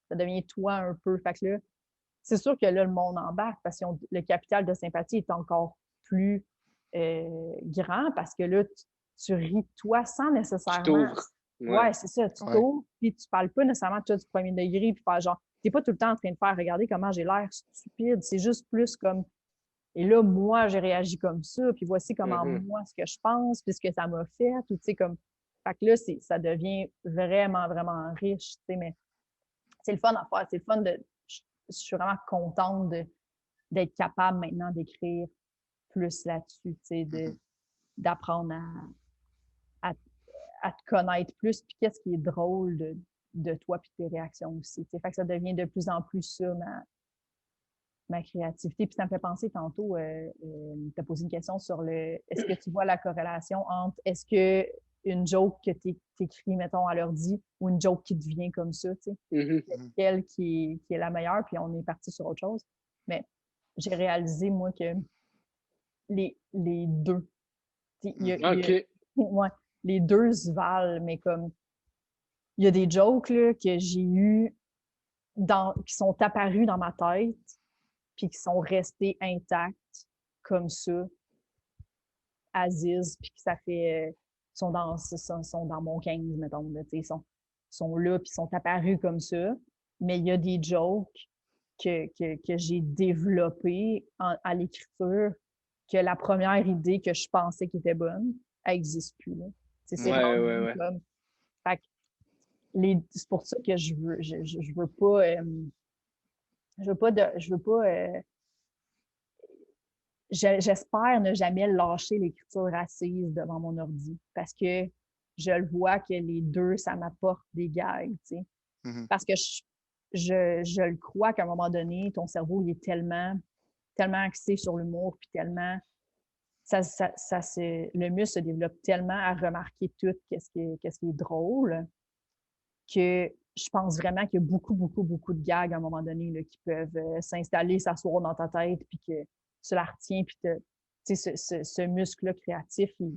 ça devient toi un peu. Fait que là, c'est sûr que là, le monde embarque parce que le capital de sympathie est encore plus grand parce que là, tu ris de toi sans nécessairement. Ouais, c'est ça. Tu t'ouvres, puis tu parles pas nécessairement de toi du premier degré, puis pas genre, t'es pas tout le temps en train de faire regarder comment j'ai l'air stupide. C'est juste plus comme, et là, moi, j'ai réagi comme ça, puis voici comment moi, ce que je pense, puis ce que ça m'a fait, tout, tu sais, comme. Fait que là, ça devient vraiment, vraiment riche, tu sais, mais c'est le fun à faire. C'est le fun je suis vraiment contente d'être capable maintenant d'écrire plus là-dessus, tu sais, d'apprendre à te connaître plus, puis qu'est-ce qui est drôle de toi puis tes réactions aussi. Fait que ça devient de plus en plus ça, ma créativité. Puis ça me fait penser tantôt, tu as posé une question sur est-ce que tu vois la corrélation entre est-ce que une joke que tu écris, mettons, à l'ordi ou une joke qui te vient comme ça, tu sais, quelle qui est la meilleure, puis on est parti sur autre chose. Mais j'ai réalisé, moi, que les deux, ouais, les deux se valent, mais comme il y a des jokes là, que j'ai eu qui sont apparus dans ma tête, puis qui sont restés intacts comme ça, Aziz, puis que ça fait sont dans mon 15, mettons, là, sont là, puis sont apparus comme ça. Mais il y a des jokes que j'ai développé à l'écriture, que la première idée que je pensais qui était bonne, elle n'existe plus. Là. C'est rendu comme. Fait que c'est pour ça que je veux pas. J'espère ne jamais lâcher l'écriture assise devant mon ordi parce que je le vois que les deux, ça m'apporte des gags, tu sais. Parce que je le crois qu'à un moment donné, ton cerveau, il est tellement axé sur l'humour, puis tellement, le muscle se développe tellement à remarquer tout qu'est-ce qui est drôle que je pense vraiment qu'il y a beaucoup, beaucoup, beaucoup de gags à un moment donné là, qui peuvent s'installer, s'asseoir dans ta tête, puis que tu la retiens, puis ce muscle-là créatif, il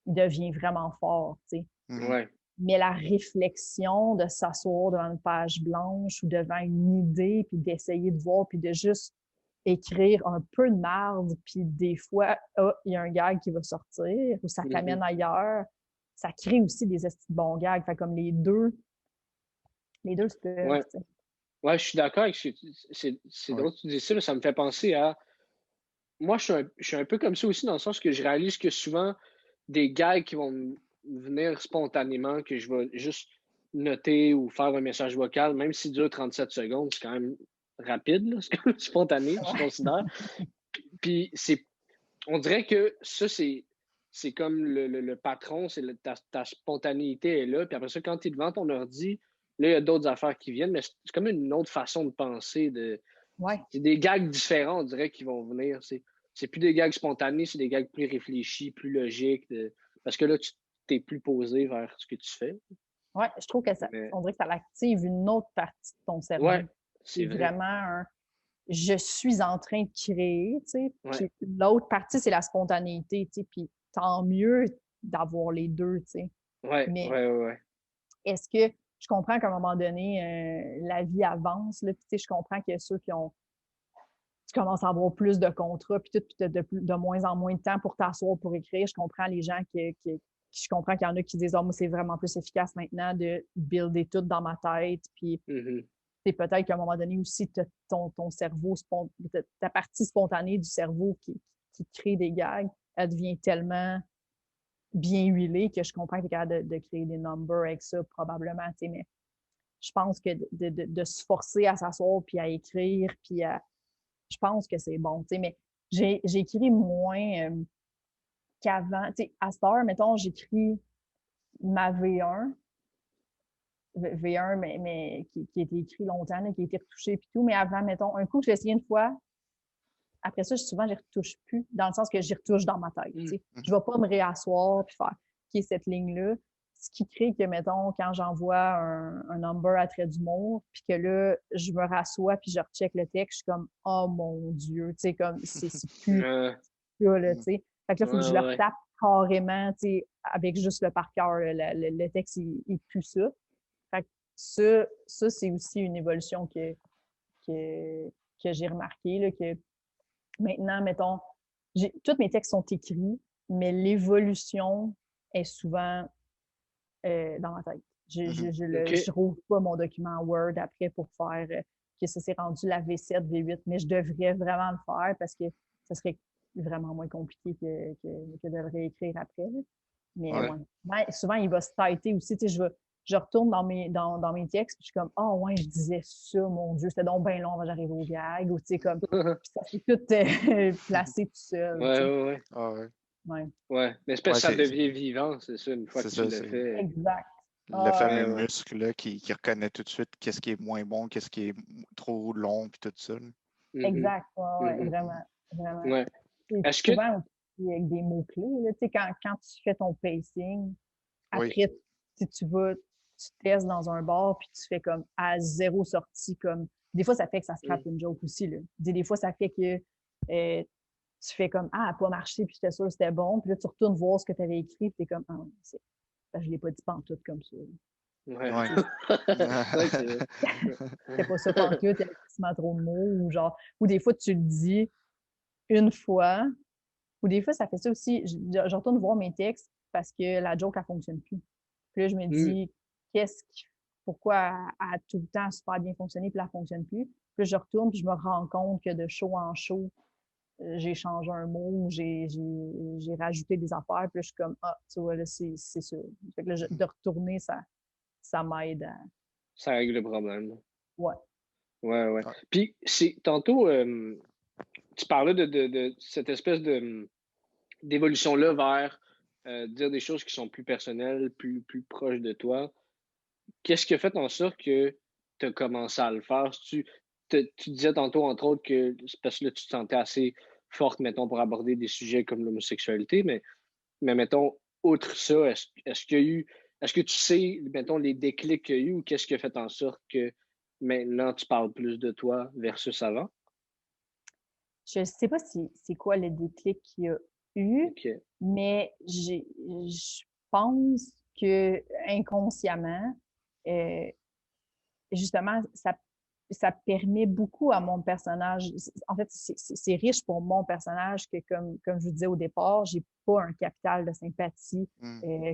devient vraiment fort, tu sais. Ouais. Mais la réflexion de s'asseoir devant une page blanche ou devant une idée, puis d'essayer de voir, puis de juste écrire un peu de marde, puis des fois, il y a un gag qui va sortir, ou ça t'amène ailleurs. Ça crée aussi des bons gags. Fait comme les deux se peuvent. Ouais, je suis d'accord avec c'est drôle que tu dis ça, là, ça me fait penser à. Moi, je suis un peu comme ça aussi, dans le sens que je réalise que souvent, des gags qui vont venir spontanément, que je vais juste noter ou faire un message vocal, même s'il dure 37 secondes, c'est quand même rapide, là, c'est quand même spontané, je considère. Puis on dirait que ça, c'est comme le patron, ta spontanéité est là. Puis après ça, quand tu es devant ton ordi, là, il y a d'autres affaires qui viennent, mais c'est comme une autre façon de penser. C'est des gags différents, on dirait, qui vont venir. C'est plus des gags spontanés, c'est des gags plus réfléchis, plus logiques. Parce que là, tu t'es plus posé vers ce que tu fais. Oui, je trouve que on dirait que ça active une autre partie de ton cerveau. Ouais, c'est vraiment je suis en train de créer, tu sais. Ouais. Puis l'autre partie, c'est la spontanéité, tu sais. Puis tant mieux d'avoir les deux, tu sais. Mais est-ce que je comprends qu'à un moment donné, la vie avance, là, puis tu sais, je comprends qu'il y a ceux qui ont tu commences à avoir plus de contrats, puis tout, puis tu as de moins en moins de temps pour t'asseoir, pour écrire. Je comprends les gens je comprends qu'il y en a qui disent « Oh, moi, c'est vraiment plus efficace maintenant de builder tout dans ma tête. » Puis c'est peut-être qu'à un moment donné aussi, ton cerveau, ta partie spontanée du cerveau qui crée des gags, elle devient tellement bien huilée que je comprends que tu es capable de créer des numbers avec ça, probablement. Mais je pense que de se forcer à s'asseoir, puis à écrire, puis je pense que c'est bon. Mais j'écris moins qu'avant. À cette heure, mettons, j'écris ma V1, mais qui a été écrit longtemps, là, qui a été retouché et tout. Mais avant, mettons, un coup, je l'ai essayé une fois. Après ça, souvent, je ne retouche plus, dans le sens que j'y retouche dans ma tête. Je ne vais pas me réasseoir et faire qui est cette ligne-là. Ce qui crée que, mettons, quand j'envoie un number à trait d'humour, puis que là, je me rassois puis je recheck le texte, je suis comme « Oh mon Dieu! » Tu sais, comme c'est plus ça, là, tu sais. Fait que là, il faut que je le retape carrément, tu sais, avec juste le par cœur. Le texte, il pue ça. Fait que ça c'est aussi une évolution que j'ai remarqué, là, que maintenant, mettons, tous mes textes sont écrits, mais l'évolution est souvent dans ma tête. Je rouvre pas mon document Word après pour faire que ça s'est rendu la V7, V8, mais je devrais vraiment le faire parce que ça serait vraiment moins compliqué que de le réécrire après. Là. Mais souvent, il va se têter aussi. Je retourne dans mes textes, puis je suis comme « Oh, ouais, je disais ça, mon Dieu, c'était donc bien long avant j'arrive au gag. » Ou tu sais, comme, ça s'est tout placé tout seul. Ouais. Mais c'est parce que ça devient vivant, c'est ça, une fois que tu le fais. Exact. Le fameux muscle là, qui reconnaît tout de suite qu'est-ce qui est moins bon, qu'est-ce qui est trop long, puis tout ça. Exact, vraiment. Ouais. Est-ce que souvent aussi avec des mots-clés, tu sais, quand tu fais ton pacing, après, tu testes dans un bar, puis tu fais comme à zéro sortie, comme. Des fois, ça fait que ça scrape une joke aussi, là. Des fois, ça fait que tu fais comme ah, elle n'a pas marché, puis j'étais sûre que c'était bon, puis là, tu retournes voir ce que tu avais écrit, puis t'es comme ah, je ne l'ai pas dit pantoute comme ça. C'était pas ça pantoute, il y avait quasiment trop de mots, ou des fois, tu le dis une fois, ou des fois, ça fait ça aussi. Je retourne voir mes textes parce que la joke, elle ne fonctionne plus. Puis là, je me dis, pourquoi elle a tout le temps super bien fonctionné, puis elle ne fonctionne plus? Puis je retourne, puis je me rends compte que de show en show, j'ai changé un mot, j'ai rajouté des affaires, puis là, je suis comme, ah, tu vois, là, c'est ça. Fait que là, de retourner, ça m'aide à... Ça règle le problème. Ouais. Ouais. Ouais. Puis, tantôt, tu parlais de cette espèce d'évolution-là vers dire des choses qui sont plus personnelles, plus proches de toi. Qu'est-ce qui a fait en sorte que tu as commencé à le faire? Tu disais tantôt, entre autres, que c'est parce que là, tu te sentais assez forte, mettons, pour aborder des sujets comme l'homosexualité, mais mettons, outre ça, est-ce que tu sais, mettons, les déclics qu'il y a eu ou qu'est-ce qui a fait en sorte que maintenant tu parles plus de toi versus avant? Je sais pas si c'est quoi le déclic qu'il y a eu, OK. mais je pense que inconsciemment, justement, ça permet beaucoup à mon personnage. En fait, c'est riche pour mon personnage que, comme je vous disais au départ, j'ai pas un capital de sympathie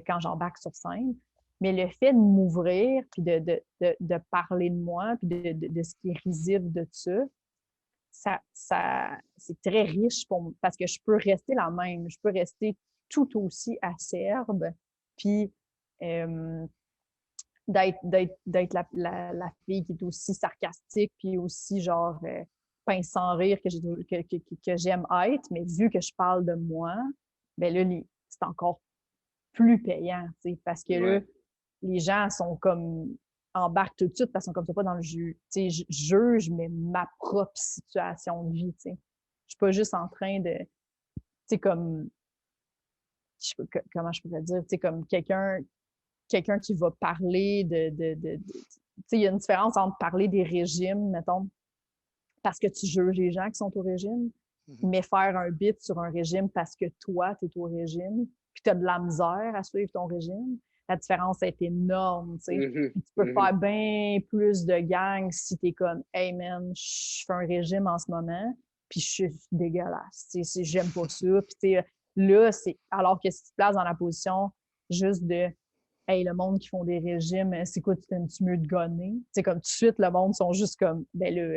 quand j'embarque sur scène. Mais le fait de m'ouvrir, puis de parler de moi, puis de ce qui est risible de ça, c'est très riche parce que je peux rester la même. Je peux rester tout aussi acerbe, puis d'être la fille qui est aussi sarcastique, puis aussi genre pince sans rire que j'aime être, mais vu que je parle de moi, ben là, c'est encore plus payant, parce que là, les gens sont comme embarquent tout de suite parce qu'ils sont comme ça pas dans le jus. Tu sais, je juge mais ma propre situation de vie, tu sais. Je suis pas juste en train de, tu sais, comme, comment je pourrais dire, tu sais, comme quelqu'un qui va parler tu sais, il y a une différence entre parler des régimes, mettons, parce que tu juges les gens qui sont au régime, mais faire un bit sur un régime parce que toi, tu es au régime, puis tu as de la misère à suivre ton régime, la différence est énorme, tu sais. Tu peux faire bien plus de gang si tu es comme « Hey man, je fais un régime en ce moment, puis je suis dégueulasse, tu sais, j'aime pas ça. » Puis tu sais, là, alors que si tu te places dans la position juste de hey, le monde qui font des régimes, c'est quoi, tu t'aimes-tu mieux de gonner? C'est comme tout de suite, le monde sont juste comme, ben là,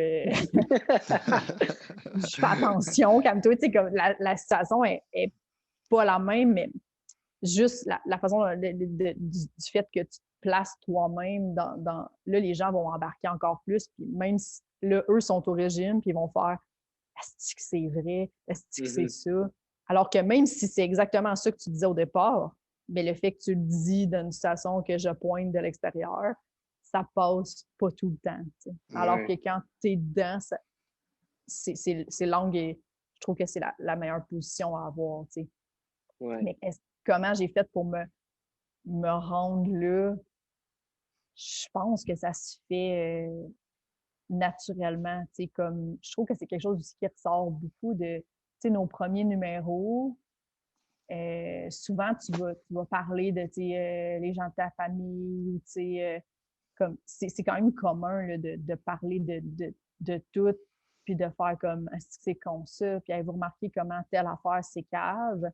je fais attention, calme-toi. Tu sais, comme la situation est pas la même, mais juste la façon du fait que tu te places toi-même là, les gens vont embarquer encore plus. Puis même si là, eux sont au régime, puis ils vont faire est-ce que c'est vrai? Est-ce que c'est ça? Alors que même si c'est exactement ça que tu disais au départ, mais le fait que tu le dis d'une situation que je pointe de l'extérieur, ça passe pas tout le temps. T'sais. Alors que quand tu es dedans, c'est longue et je trouve que c'est la meilleure position à avoir. Ouais. Mais comment j'ai fait pour me rendre là? Je pense que ça se fait naturellement. Comme, je trouve que c'est quelque chose aussi qui ressort beaucoup de nos premiers numéros. Souvent, tu vas parler de les gens de ta famille ou comme c'est quand même commun là, de parler de tout puis de faire comme est-ce que c'est comme ça puis vous remarquez comment telle affaire c'est cave.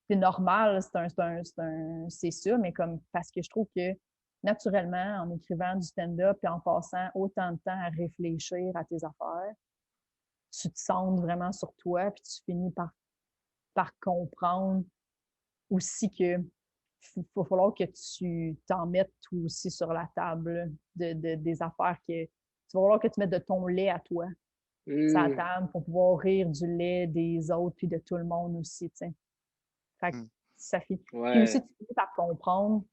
C'est normal, c'est ça, mais comme parce que je trouve que naturellement, en écrivant du stand-up et en passant autant de temps à réfléchir à tes affaires, tu te centres vraiment sur toi puis tu finis par comprendre aussi que va falloir que tu t'en mettes toi aussi sur la table des affaires que tu vas falloir que tu mettes de ton lait à toi sur la table pour pouvoir rire du lait des autres puis de tout le monde aussi, tu sais. Fait que ça fait. Puis aussi, tu finis par comprendre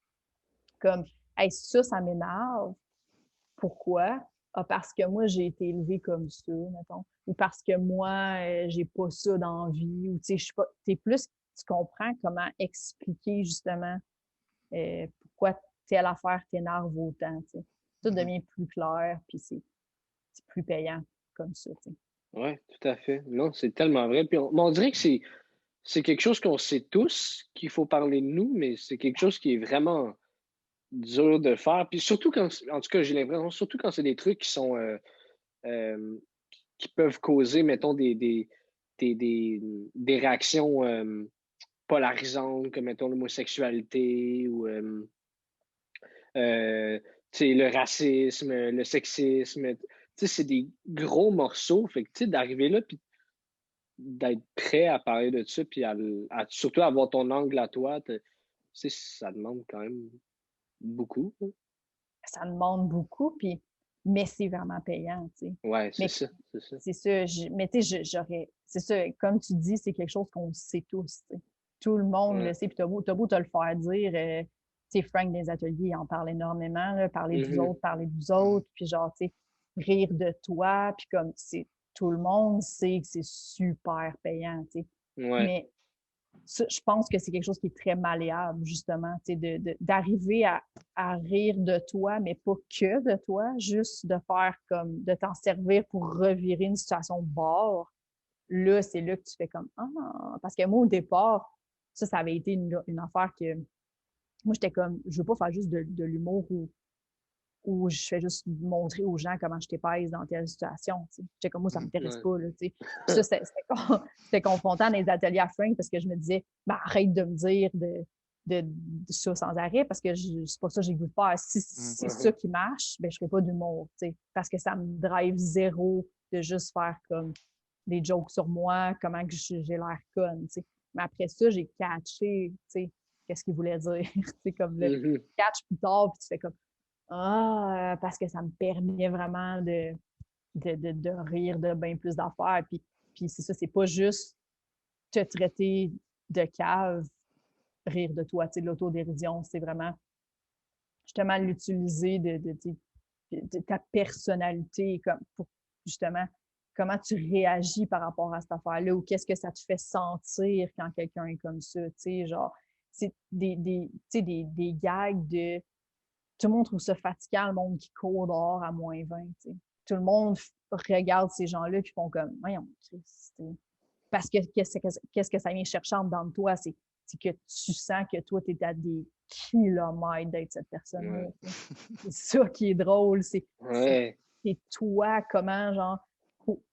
comme hey, ça m'énerve. Pourquoi? Ah, parce que moi, j'ai été élevée comme ça, mettons. Ou parce que moi, j'ai pas ça dans la vie. Ou tu sais, je suis pas. T'es plus, tu comprends comment expliquer justement pourquoi telle affaire t'énerve autant. T'sais. Tout devient plus clair, puis c'est plus payant comme ça. Oui, tout à fait. Non, c'est tellement vrai. Puis on dirait que c'est quelque chose qu'on sait tous qu'il faut parler de nous, mais c'est quelque chose qui est vraiment dur de faire. Puis surtout quand, en tout cas, j'ai l'impression, surtout quand c'est des trucs qui sont qui peuvent causer, mettons, des réactions polarisantes, comme mettons l'homosexualité ou le racisme, le sexisme. c'est des gros morceaux. Fait que, tu sais, d'arriver là, puis d'être prêt à parler de ça, puis surtout avoir ton angle à toi, tu sais, ça demande quand même beaucoup. Hein. Ça demande beaucoup, mais c'est vraiment payant, tu sais. Ouais, Mais c'est ça. c'est ça. Mais tu sais, c'est ça, comme tu dis, c'est quelque chose qu'on sait tous, tu sais. Tout le monde le sait, puis t'as beau te le faire dire. Tu sais, Frank, des ateliers, il en parle énormément, là, parler Mm-hmm. de vous autres, puis genre, tu sais, rire de toi, puis comme, tout le monde sait que c'est super payant, tu sais. Ouais. Mais ça, je pense que c'est quelque chose qui est très malléable, justement, tu sais, d'arriver à rire de toi, mais pas que de toi, juste de faire comme, de t'en servir pour revirer une situation de bord. Là, c'est là que tu fais comme, ah, parce que moi, au départ, ça avait été une affaire que, moi, j'étais comme, je veux pas faire juste de l'humour où je fais juste montrer aux gens comment je t'épaisse dans telle situation. J'étais comme, moi, ça m'intéresse Ouais. pas. Là, puis ça, c'était confrontant dans les ateliers à Frank parce que je me disais, ben, arrête de me dire de ça sans arrêt parce que c'est pas ça que j'ai le goût de faire. Si c'est ça qui marche, ben, je ferai pas d'humour. Parce que ça me drive zéro de juste faire comme des jokes sur moi, comment que j'ai l'air conne. T'sais. Mais après ça, j'ai catché qu'est-ce qu'il voulait dire. Comme le Mm-hmm. catch plus tard, puis tu fais comme parce que ça me permet vraiment de rire de bien plus d'affaires. Puis c'est ça, c'est pas juste te traiter de cave, rire de toi, de l'autodérision. C'est vraiment justement l'utiliser de ta personnalité comme pour justement comment tu réagis par rapport à cette affaire-là ou qu'est-ce que ça te fait sentir quand quelqu'un est comme ça. Genre, c'est des gags de tout le monde trouve ça fatigant, le monde qui court dehors à -20. T'sais. Tout le monde regarde ces gens-là et font comme, voyons, parce que qu'est-ce que ça vient chercher en dedans de toi? C'est que tu sens que toi, tu es à des kilomètres d'être cette personne-là. Ouais. C'est ça qui est drôle. C'est toi, comment, genre,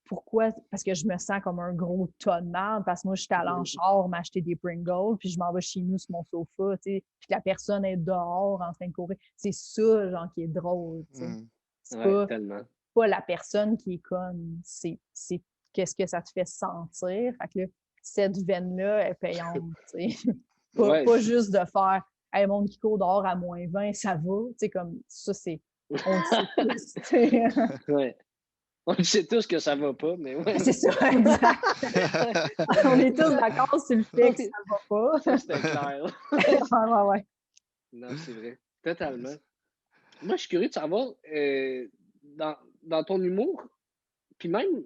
pourquoi? Parce que je me sens comme un gros tas de merde, parce que moi, je suis allée en char m'acheter des Pringles, puis je m'en vais chez nous sur mon sofa, tu sais, puis la personne est dehors en train de courir. C'est ça, genre, qui est drôle, tu sais. C'est pas la personne qui est conne, c'est qu'est-ce que ça te fait sentir. Fait que là, cette veine-là est payante, tu sais. Pas juste de faire « Hey, le monde qui court dehors à -20, ça va », tu sais, comme ça, c'est... On le sait tous, tu sais. Ouais. On sait tous que ça va pas, mais ouais. C'est ça, exact. On est tous d'accord sur le fait que ça va pas. Ça, c'était clair. Ouais. Non, c'est vrai. Totalement. Moi, je suis curieux de savoir, dans ton humour, puis même...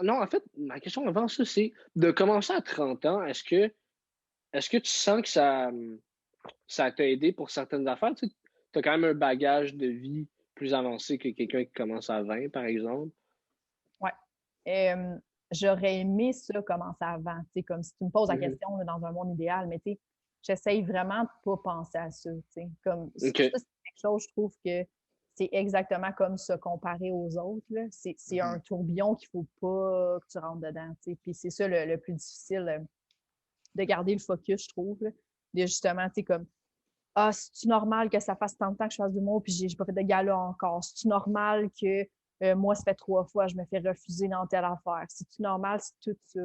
Non, en fait, ma question avant ça, c'est de commencer à 30 ans, est-ce que tu sens que ça t'a aidé pour certaines affaires? Tu as quand même un bagage de vie plus avancé que quelqu'un qui commence à 20, par exemple. Ouais. J'aurais aimé ça commencer avant. Comme si tu me poses la question là, dans un monde idéal, mais j'essaye vraiment de ne pas penser à ça. Comme, ça, c'est quelque chose, je trouve que c'est exactement comme se comparer aux autres. C'est un tourbillon qu'il ne faut pas que tu rentres dedans. Puis c'est ça le plus difficile de garder le focus, je trouve. Là. De justement, comme c'est-tu normal que ça fasse tant de temps que je fasse du mot puis j'ai pas fait de gala encore? C'est-tu normal que moi, ça fait 3 fois, je me fais refuser dans telle affaire? C'est-tu normal si tout ça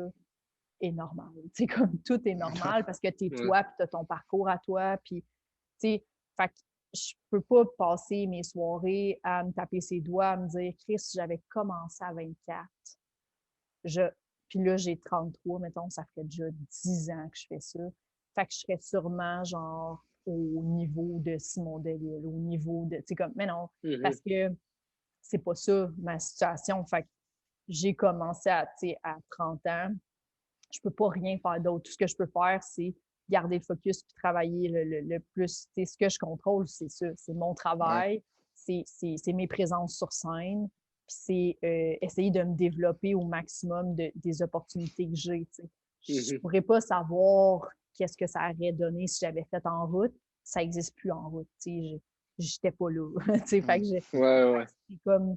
est normal? Tu sais, comme tout est normal parce que t'es toi puis t'as ton parcours à toi puis, tu sais, fait que je peux pas passer mes soirées à me taper ses doigts, à me dire, Chris, j'avais commencé à 24. Puis là, j'ai 33, mettons, ça ferait déjà 10 ans que je fais ça. Fait que je serais sûrement, genre, au niveau de Simon Delille, au niveau de, tu sais, comme, mais non, parce que c'est pas ça, ma situation. Fait que j'ai commencé à 30 ans. Je peux pas rien faire d'autre. Tout ce que je peux faire, c'est garder le focus puis travailler le plus. Tu sais, ce que je contrôle, c'est ça. C'est mon travail, c'est mes présences sur scène, puis c'est essayer de me développer au maximum des opportunités que j'ai. Je pourrais pas savoir qu'est-ce que ça aurait donné si j'avais fait en route. Ça n'existe plus en route. J'étais pas là. Fait que c'est comme...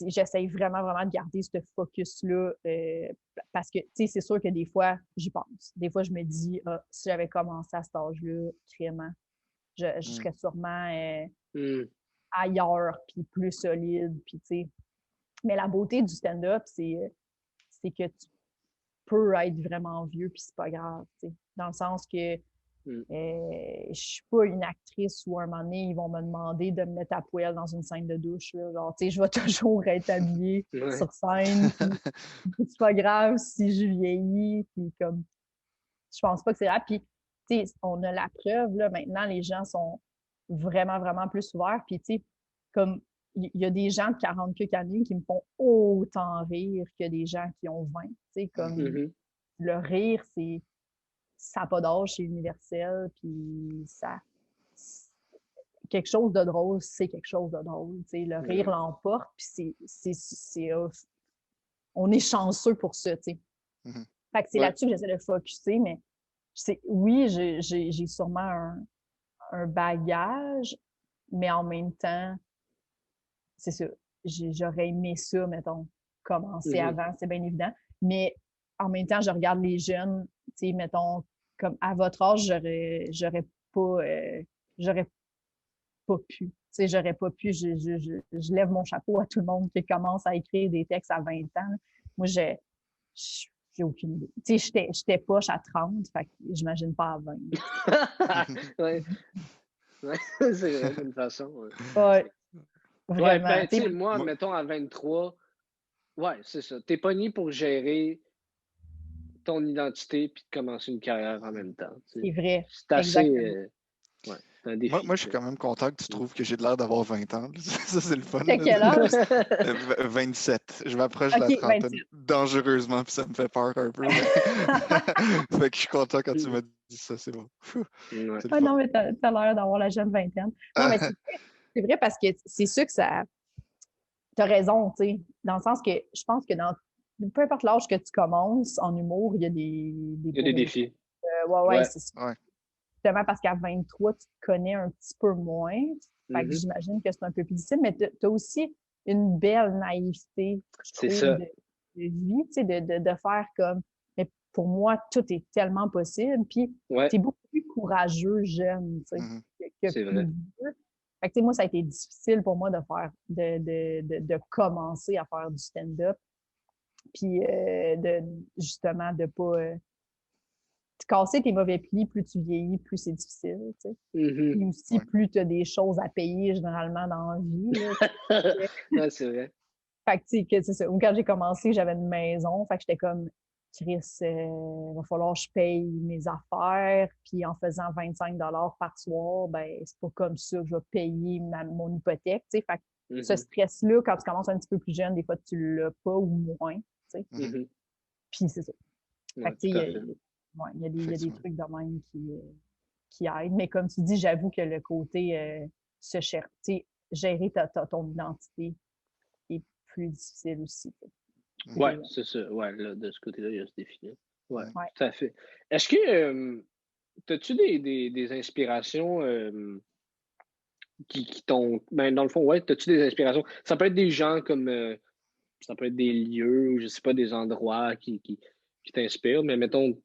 j'essaye vraiment, vraiment de garder ce focus-là parce que, c'est sûr que des fois, j'y pense. Des fois, je me dis, si j'avais commencé à cet âge-là, crément, je serais sûrement ailleurs, puis plus solide, puis tu sais. Mais la beauté du stand-up, c'est que tu peux être vraiment vieux, puis c'est pas grave, tu sais. Dans le sens que je suis pas une actrice où un moment donné, ils vont me demander de me mettre à poil dans une scène de douche, là. Genre, tu sais, je vais toujours être habillée sur scène, puis c'est pas grave si je vieillis, puis comme, je pense pas que c'est grave. Puis, tu sais, on a la preuve, là, maintenant, les gens sont vraiment, vraiment plus ouverts, puis tu sais, comme, il y a des gens de 40 quelques années qui me font autant rire que des gens qui ont 20, tu sais, comme, le rire, ça n'a pas d'âge, c'est universel, puis ça. Quelque chose de drôle, c'est quelque chose de drôle. Tu sais, le rire l'emporte, puis on est chanceux pour ça. Tu sais. Fait que c'est là-dessus que j'essaie de focusser, mais oui, j'ai sûrement un bagage, mais en même temps, c'est ça. J'aurais aimé ça, mettons, commencer avant, c'est bien évident. Mais en même temps, je regarde les jeunes, tu sais, mettons, comme à votre âge, j'aurais pas pu. Tu sais, j'aurais pas pu. Je lève mon chapeau à tout le monde qui commence à écrire des textes à 20 ans. Moi, j'ai aucune idée. Tu sais, j'étais poche à 30, fait que j'imagine pas à 20. Ouais. C'est vrai, d'une façon. Ouais. Vraiment. Ben, tu sais, moi, mettons, à 23, c'est ça. T'es pas ni pour gérer ton identité puis de commencer une carrière en même temps. C'est vrai. C'est assez... c'est un défi. Moi, je suis quand même content que tu trouves que j'ai de l'air d'avoir 20 ans. Ça, c'est le fun. T'as quel âge? 27. Je m'approche de la trentaine 27. dangereusement, puis ça me fait peur un peu. Fait que je suis content quand tu m'as dit ça, c'est bon. Non, mais t'as l'air d'avoir la jeune vingtaine. Non, mais c'est vrai parce que c'est sûr que ça... T'as raison, tu sais, dans le sens que je pense que peu importe l'âge que tu commences en humour, il y a des défis. C'est ça. Justement parce qu'à 23, tu te connais un petit peu moins. Fait que j'imagine que c'est un peu plus difficile, mais tu as aussi une belle naïveté, je trouve, de vie, tu sais, de faire comme. Mais pour moi, tout est tellement possible. Puis, tu es beaucoup plus courageux jeune, tu sais, que c'est plus vrai. vieux. Fait que, moi, ça a été difficile pour moi de commencer à faire du stand-up. Puis, justement, de pas casser tes mauvais plis, plus tu vieillis, plus c'est difficile, tu sais. Puis aussi, plus tu as des choses à payer, généralement, dans la vie. Ouais, c'est vrai. Fait que, tu sais, c'est ça. Ou quand j'ai commencé, j'avais une maison. Fait que j'étais comme, Chris, va falloir que je paye mes affaires. Puis en faisant 25 par soir, ben, c'est pas comme ça que je vais payer mon hypothèque, tu sais. Fait que ce stress-là, quand tu commences un petit peu plus jeune, des fois, tu l'as pas ou moins, tu sais. Puis c'est ça. Fait que, tu sais, il y a des trucs de même qui aident. Mais comme tu dis, j'avoue que le côté gérer ton identité est plus difficile aussi. Oui, c'est ça. Ouais, là, de ce côté-là, il y a ce défi-là. Oui, tout à fait. Est-ce que as-tu des inspirations qui t'ont. Ben, dans le fond, as-tu des inspirations? Ça peut être des gens comme ça peut être des lieux ou je sais pas, des endroits qui t'inspirent, mais mettons,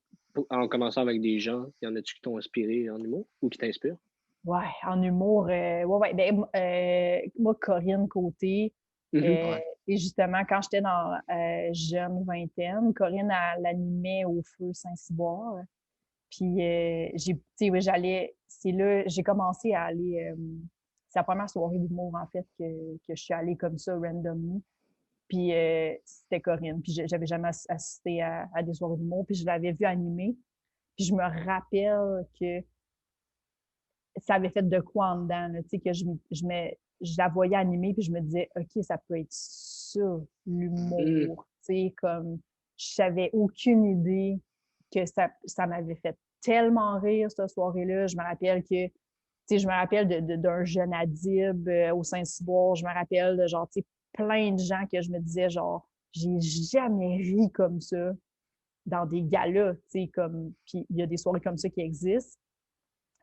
en commençant avec des gens, y en a-tu qui t'ont inspiré en humour ou qui t'inspirent? Ouais, en humour, Ben, moi, Corinne Côté, et justement, quand j'étais dans jeune vingtaine, Corinne, elle animait au Feu Saint-Cyboire. Puis, c'est là, j'ai commencé à aller, c'est la première soirée d'humour, en fait, que je suis allée comme ça, randomly. Puis, c'était Corinne. Puis, j'avais jamais assisté à des soirées d'humour. Puis, je l'avais vue animer. Puis, je me rappelle que ça avait fait de quoi en dedans, tu sais, que je la voyais animer, puis je me disais, OK, ça peut être ça, l'humour, tu sais, comme, je savais aucune idée que ça m'avait fait tellement rire, cette soirée-là. Je me rappelle que, tu sais, je me rappelle d'un jeune Adib au Saint-Cyboire, je me rappelle de, genre, tu sais, plein de gens que je me disais, genre, j'ai jamais ri comme ça dans des galas, tu sais, comme, puis il y a des soirées comme ça qui existent.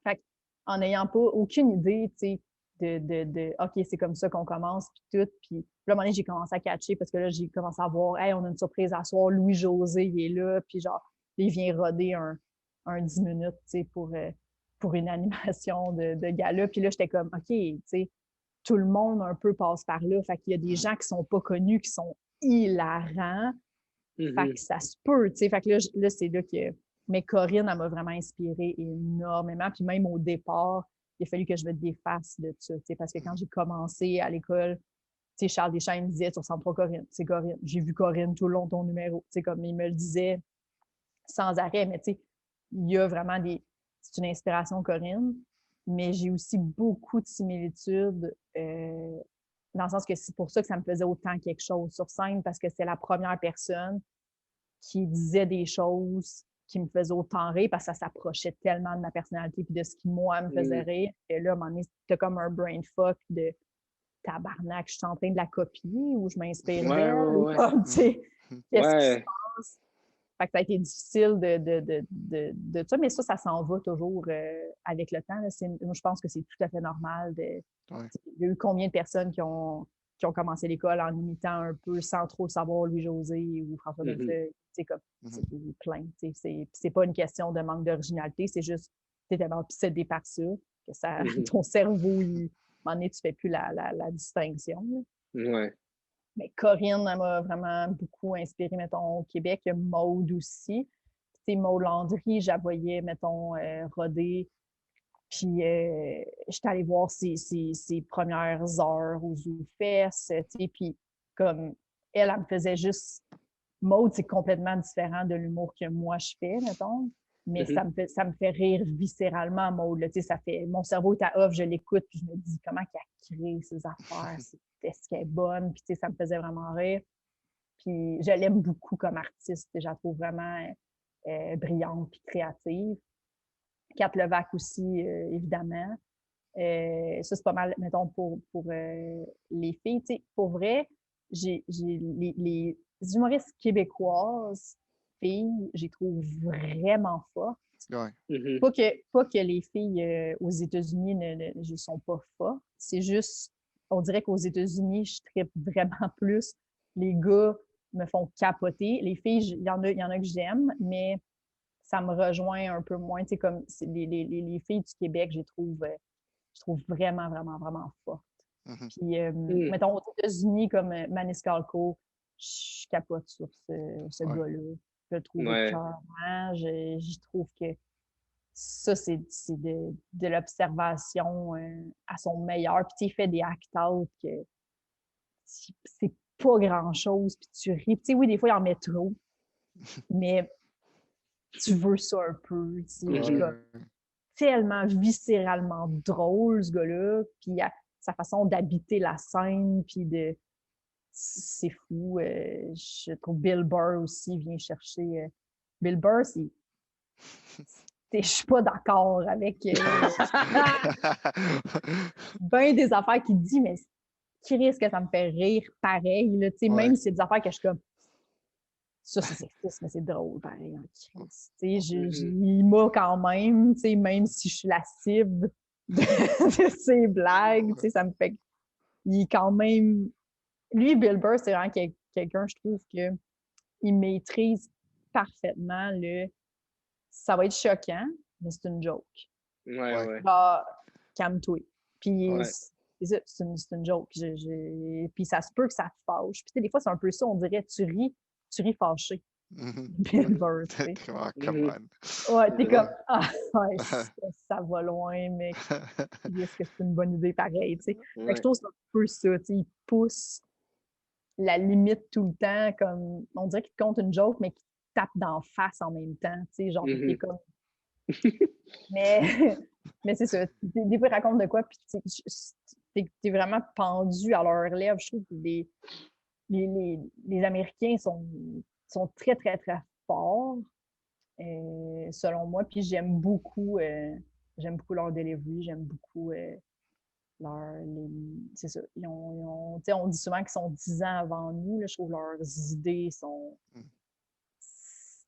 Fait en n'ayant pas aucune idée, tu sais, de OK, c'est comme ça qu'on commence, puis tout. Puis là, à un moment donné, j'ai commencé à catcher parce que là, j'ai commencé à voir, hey, on a une surprise à soir, Louis-José, il est là, puis genre, il vient roder un 10 minutes, tu sais, pour une animation de gala. Puis là, j'étais comme, OK, tu sais, tout le monde un peu passe par là. Fait qu'il y a des gens qui sont pas connus, qui sont hilarants. Fait que ça se peut, tu sais. Fait que là c'est là que... Mais Corinne, elle m'a vraiment inspirée énormément. Puis même au départ, il a fallu que je me défasse de ça, tu sais, parce que quand j'ai commencé à l'école, tu sais, Charles Deschamps me disait, tu ressembles pas à Corinne, c'est Corinne. J'ai vu Corinne tout le long de ton numéro. Tu sais, comme il me le disait sans arrêt, mais tu sais, il y a vraiment des... C'est une inspiration, Corinne, mais j'ai aussi beaucoup de similitudes dans le sens que c'est pour ça que ça me faisait autant quelque chose sur scène, parce que c'est la première personne qui disait des choses qui me faisaient autant rire, parce que ça s'approchait tellement de ma personnalité et de ce qui, moi, me faisait rire. Et là, à un moment donné, c'était comme un brain fuck de tabarnak, je suis en train de la copier ou je m'inspire d'elle, ou comme, tu sais, qu'est-ce qui se passe? Fait que ça a été difficile de ça, mais ça s'en va toujours avec le temps. Là. Moi, je pense que c'est tout à fait normal. Il y a eu combien de personnes qui ont commencé l'école en imitant un peu, sans trop le savoir, Louis-José ou François Bellefeuille. C'est comme, c'est plein. C'est pas une question de manque d'originalité, c'est juste, tu es tellement obsédé par ça, que ça, ton cerveau, à un moment donné, tu fais plus la distinction. Ouais. Mais Corinne, elle m'a vraiment beaucoup inspirée, mettons, au Québec. Il y a Maude aussi. Tu sais, Maude Landry, je la voyais, mettons, roder. Puis, j'étais allée voir ses premières heures aux ZooFest, tu sais, puis comme elle me faisait juste... Maude, c'est complètement différent de l'humour que moi, je fais, mettons. Mais ça me fait rire viscéralement, Maude. Là, tu sais, ça fait... Mon cerveau est à off, je l'écoute, puis je me dis comment qu'elle crée ses affaires, est-ce qu'elle est bonne, puis tu sais, ça me faisait vraiment rire. Puis je l'aime beaucoup comme artiste, je la trouve vraiment brillante puis créative. Kat Levac aussi, évidemment. Ça, c'est pas mal, mettons, pour les filles. Tu sais, pour vrai, j'ai les humoristes québécoises, filles, je les trouve vraiment fortes. Ouais. Pas que les filles aux États-Unis ne sont pas fortes. C'est juste, on dirait qu'aux États-Unis, je trippe vraiment plus. Les gars me font capoter. Les filles, il y en a que j'aime, mais ça me rejoint un peu moins. Tu sais, comme les filles du Québec, je trouve vraiment, vraiment, vraiment fortes. Puis, mettons, aux États-Unis, comme Manis Calco, je capote sur ce gars-là. Je le trouve écœurant. Je trouve que ça, c'est de l'observation à son meilleur. Puis, tu sais, il fait des act-out que c'est pas grand-chose, puis tu ris. Tu sais, oui, des fois, il en met trop, mais tu veux ça un peu, tu sais. Puis comme, tellement viscéralement drôle, ce gars-là, puis sa façon d'habiter la scène, puis de... C'est fou. Je trouve Bill Burr aussi vient chercher... Bill Burr, c'est... Je suis pas d'accord avec ben des affaires qu'il dit, mais qui risque que ça me fait rire pareil. Là, même si c'est des affaires que je suis comme ça, c'est sexiste, mais c'est drôle pareil. Il m'a quand même, même si je suis la cible de ses blagues, ça me fait. Il est quand même. Lui, Bill Burr, c'est vraiment quelqu'un, je trouve, qu'il maîtrise parfaitement le. Ça va être choquant, mais c'est une joke. Ouais. Calme-toi. Puis c'est une joke. Puis ça se peut que ça te fâche. Puis des fois, c'est un peu ça, on dirait, tu ris fâché. Bill Burr, tu sais. Ouais, t'es comme, ça va loin, mais est-ce que c'est une bonne idée pareil, tu sais. Fait que je trouve que c'est un peu ça, tu sais, il pousse la limite tout le temps, comme, on dirait qu'il te compte une joke, mais qu'il te tape d'en face en même temps, tu sais, genre, t'es comme... mais c'est ça. Des fois, ils racontent de quoi, puis t'es vraiment pendu à leur lèvres. Je trouve que les Américains sont très, très, très forts, selon moi. Puis j'aime beaucoup leur delivery, j'aime beaucoup c'est ça. On dit souvent qu'ils sont 10 ans avant nous. Là, je trouve leurs idées sont...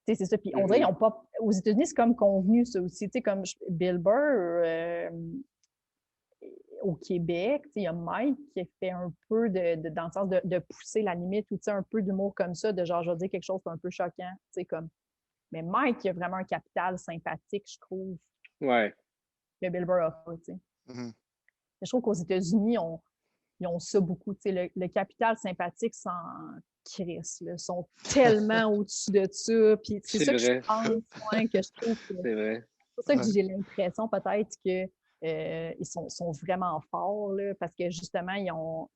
C'est ça. Puis on dirait qu'ils n'ont pas... Aux États-Unis, c'est comme convenu, ça aussi. Comme Bill Burr, au Québec, il y a Mike qui a fait un peu dans le sens de pousser la limite, ou un peu d'humour comme ça, de genre, je vais dire quelque chose d'un peu choquant. Comme... Mais Mike, il a vraiment un capital sympathique, je trouve. Ouais. Que Bill Burr a pas, tu sais. Je trouve qu'aux États-Unis, ils ont ça beaucoup. Le capital sympathique s'en crisse. Ils sont tellement au-dessus de ça. Puis c'est ça que je pense, que je trouve que c'est vrai. C'est pour ça que j'ai l'impression peut-être que ils sont vraiment forts, là, parce que justement, ils ont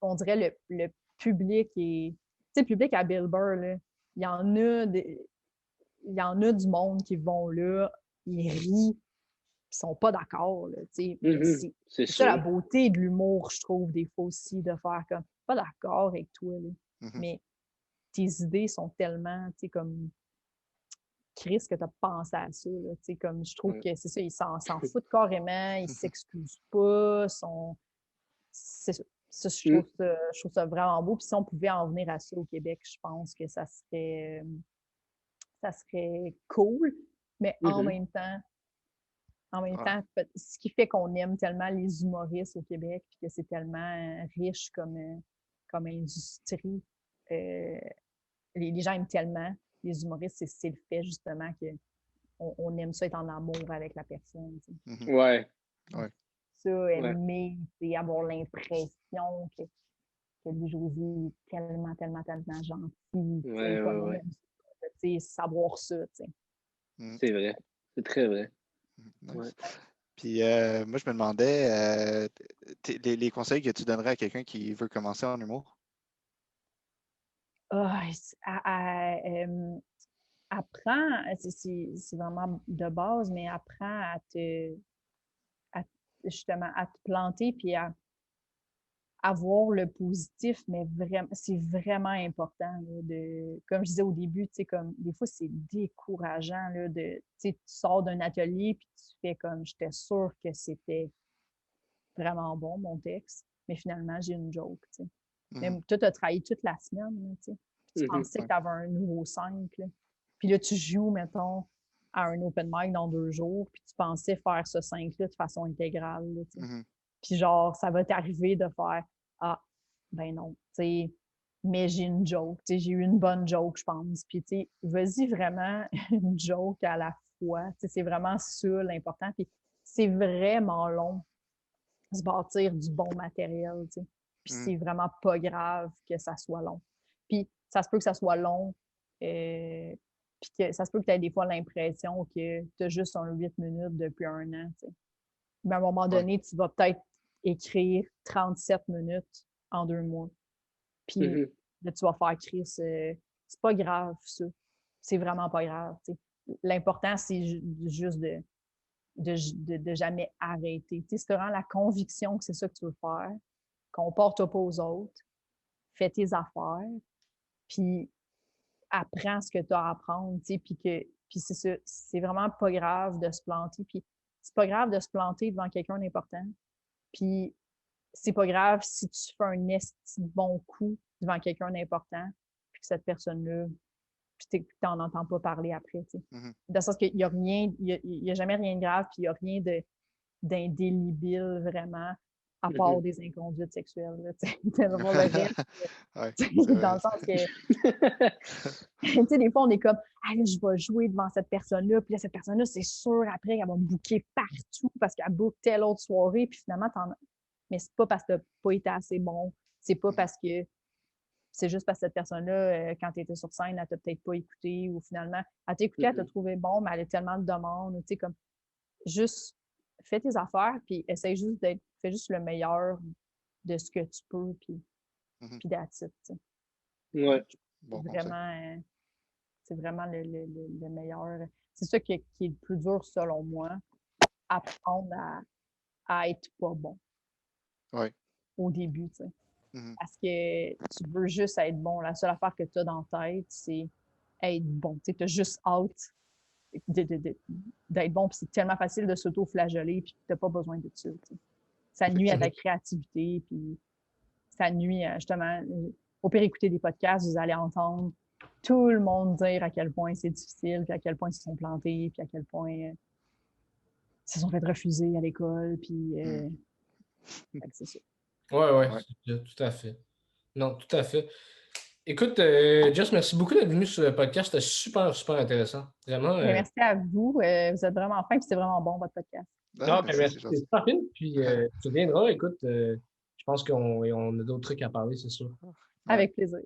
on dirait le public est. Tu sais, le public à Bill Burr, là, il y en a il y en a du monde qui vont là, ils rient, ils sont pas d'accord, là, tu sais. C'est ça la beauté de l'humour, je trouve, des fois aussi, de faire comme pas d'accord avec toi, là, mais tes idées sont tellement, tu sais, comme Chris, que tu as pensé à ça, là, tu sais, comme je trouve que c'est ça, ils s'en foutent carrément, ils s'excusent pas, c'est ça. Je trouve ça vraiment beau. Puis si on pouvait en venir à ça au Québec, je pense que ça serait cool. Mais en même temps, ce qui fait qu'on aime tellement les humoristes au Québec, puis que c'est tellement riche comme industrie, les gens aiment tellement les humoristes, c'est le fait justement qu'on aime ça être en amour avec la personne. Ouais. Ça, aimer, avoir l'impression que Louis-José est tellement, tellement, tellement gentil. Savoir ça. C'est vrai. C'est très vrai. Nice. Puis moi, je me demandais, les conseils que tu donnerais à quelqu'un qui veut commencer en humour? Apprends, c'est vraiment de base, mais apprends justement à te planter puis à voir le positif, mais vraiment, c'est vraiment important. Là, comme je disais au début, comme des fois, c'est décourageant. Là, tu sors d'un atelier puis tu fais comme j'étais sûre que c'était vraiment bon, mon texte, mais finalement, j'ai une joke. Même toi, tu as travaillé toute la semaine. Là, tu pensais que tu avais un nouveau 5. Là. Puis là, tu joues, mettons, à un open mic dans 2 jours, puis tu pensais faire ce 5-là de façon intégrale. Là, puis genre, ça va t'arriver de faire ah, ben non, tu sais, mais j'ai une joke, tu sais, j'ai eu une bonne joke, je pense. Puis, tu sais, vas-y vraiment une joke à la fois. Tu sais, c'est vraiment ça l'important. Puis, c'est vraiment long se bâtir du bon matériel, tu sais. Puis, c'est vraiment pas grave que ça soit long. Puis, ça se peut que ça soit long, puis que ça se peut que tu aies des fois l'impression que tu as juste un 8 minutes depuis 1 an, tu sais. Mais à un moment donné, tu vas peut-être écrire 37 minutes en 2 mois. Puis là, tu vas faire Chris. C'est pas grave, ça. C'est vraiment pas grave. T'sais. L'important, c'est juste de jamais arrêter. Si tu as vraiment la conviction que c'est ça que tu veux faire, qu'on porte pas aux autres, fais tes affaires, puis apprends ce que tu as à apprendre, puis c'est ça, c'est vraiment pas grave de se planter, puis c'est pas grave de se planter devant quelqu'un d'important, puis c'est pas grave si tu fais un esti de bon coup devant quelqu'un d'important, puis que cette personne-là, puis tu n'en entends pas parler après, tu sais. Dans le sens qu'il n'y a rien, il y a jamais rien de grave, puis il n'y a rien d'indélébile vraiment, à part des inconduites sexuelles. Dans le sens que, tu sais, des fois, on est comme, ah là, je vais jouer devant cette personne-là, puis là, cette personne-là, c'est sûr, après, elle va me booker partout parce qu'elle book telle autre soirée, puis finalement, mais c'est pas parce que tu n'as pas été assez bon, c'est pas parce que c'est juste parce que cette personne-là, quand tu étais sur scène, elle t'a peut-être pas écouté, ou finalement, elle t'a écouté, elle t'a trouvé bon, mais elle a tellement de demandes, tu sais, comme, juste fais tes affaires, puis essaye juste fais juste le meilleur de ce que tu peux, puis that's it, tu sais. Ouais. Bon vraiment, c'est vraiment le meilleur. C'est ça qui est le plus dur, selon moi, apprendre à être pas bon. Ouais. Au début, tu sais. Parce que tu veux juste être bon. La seule affaire que tu as dans la tête, c'est être bon. Tu as juste hâte d'être bon. Puis c'est tellement facile de s'auto-flageller, puis tu n'as pas besoin de ça. T'sais. Ça nuit à ta créativité, puis ça nuit justement. Au pire, écouter des podcasts, vous allez entendre tout le monde dire à quel point c'est difficile, puis à quel point ils se sont plantés, puis à quel point ils se sont fait refuser à l'école, puis c'est ça. Ouais, tout à fait. Non, tout à fait. Écoute, Jess, merci beaucoup d'être venu sur le podcast. C'était super, super intéressant. Vraiment. Merci à vous. Vous êtes vraiment fin, puis c'est vraiment bon, votre podcast. Non, merci. C'est super fine. Puis tu viendras. Écoute, je pense qu'on a d'autres trucs à parler, c'est sûr. Avec plaisir.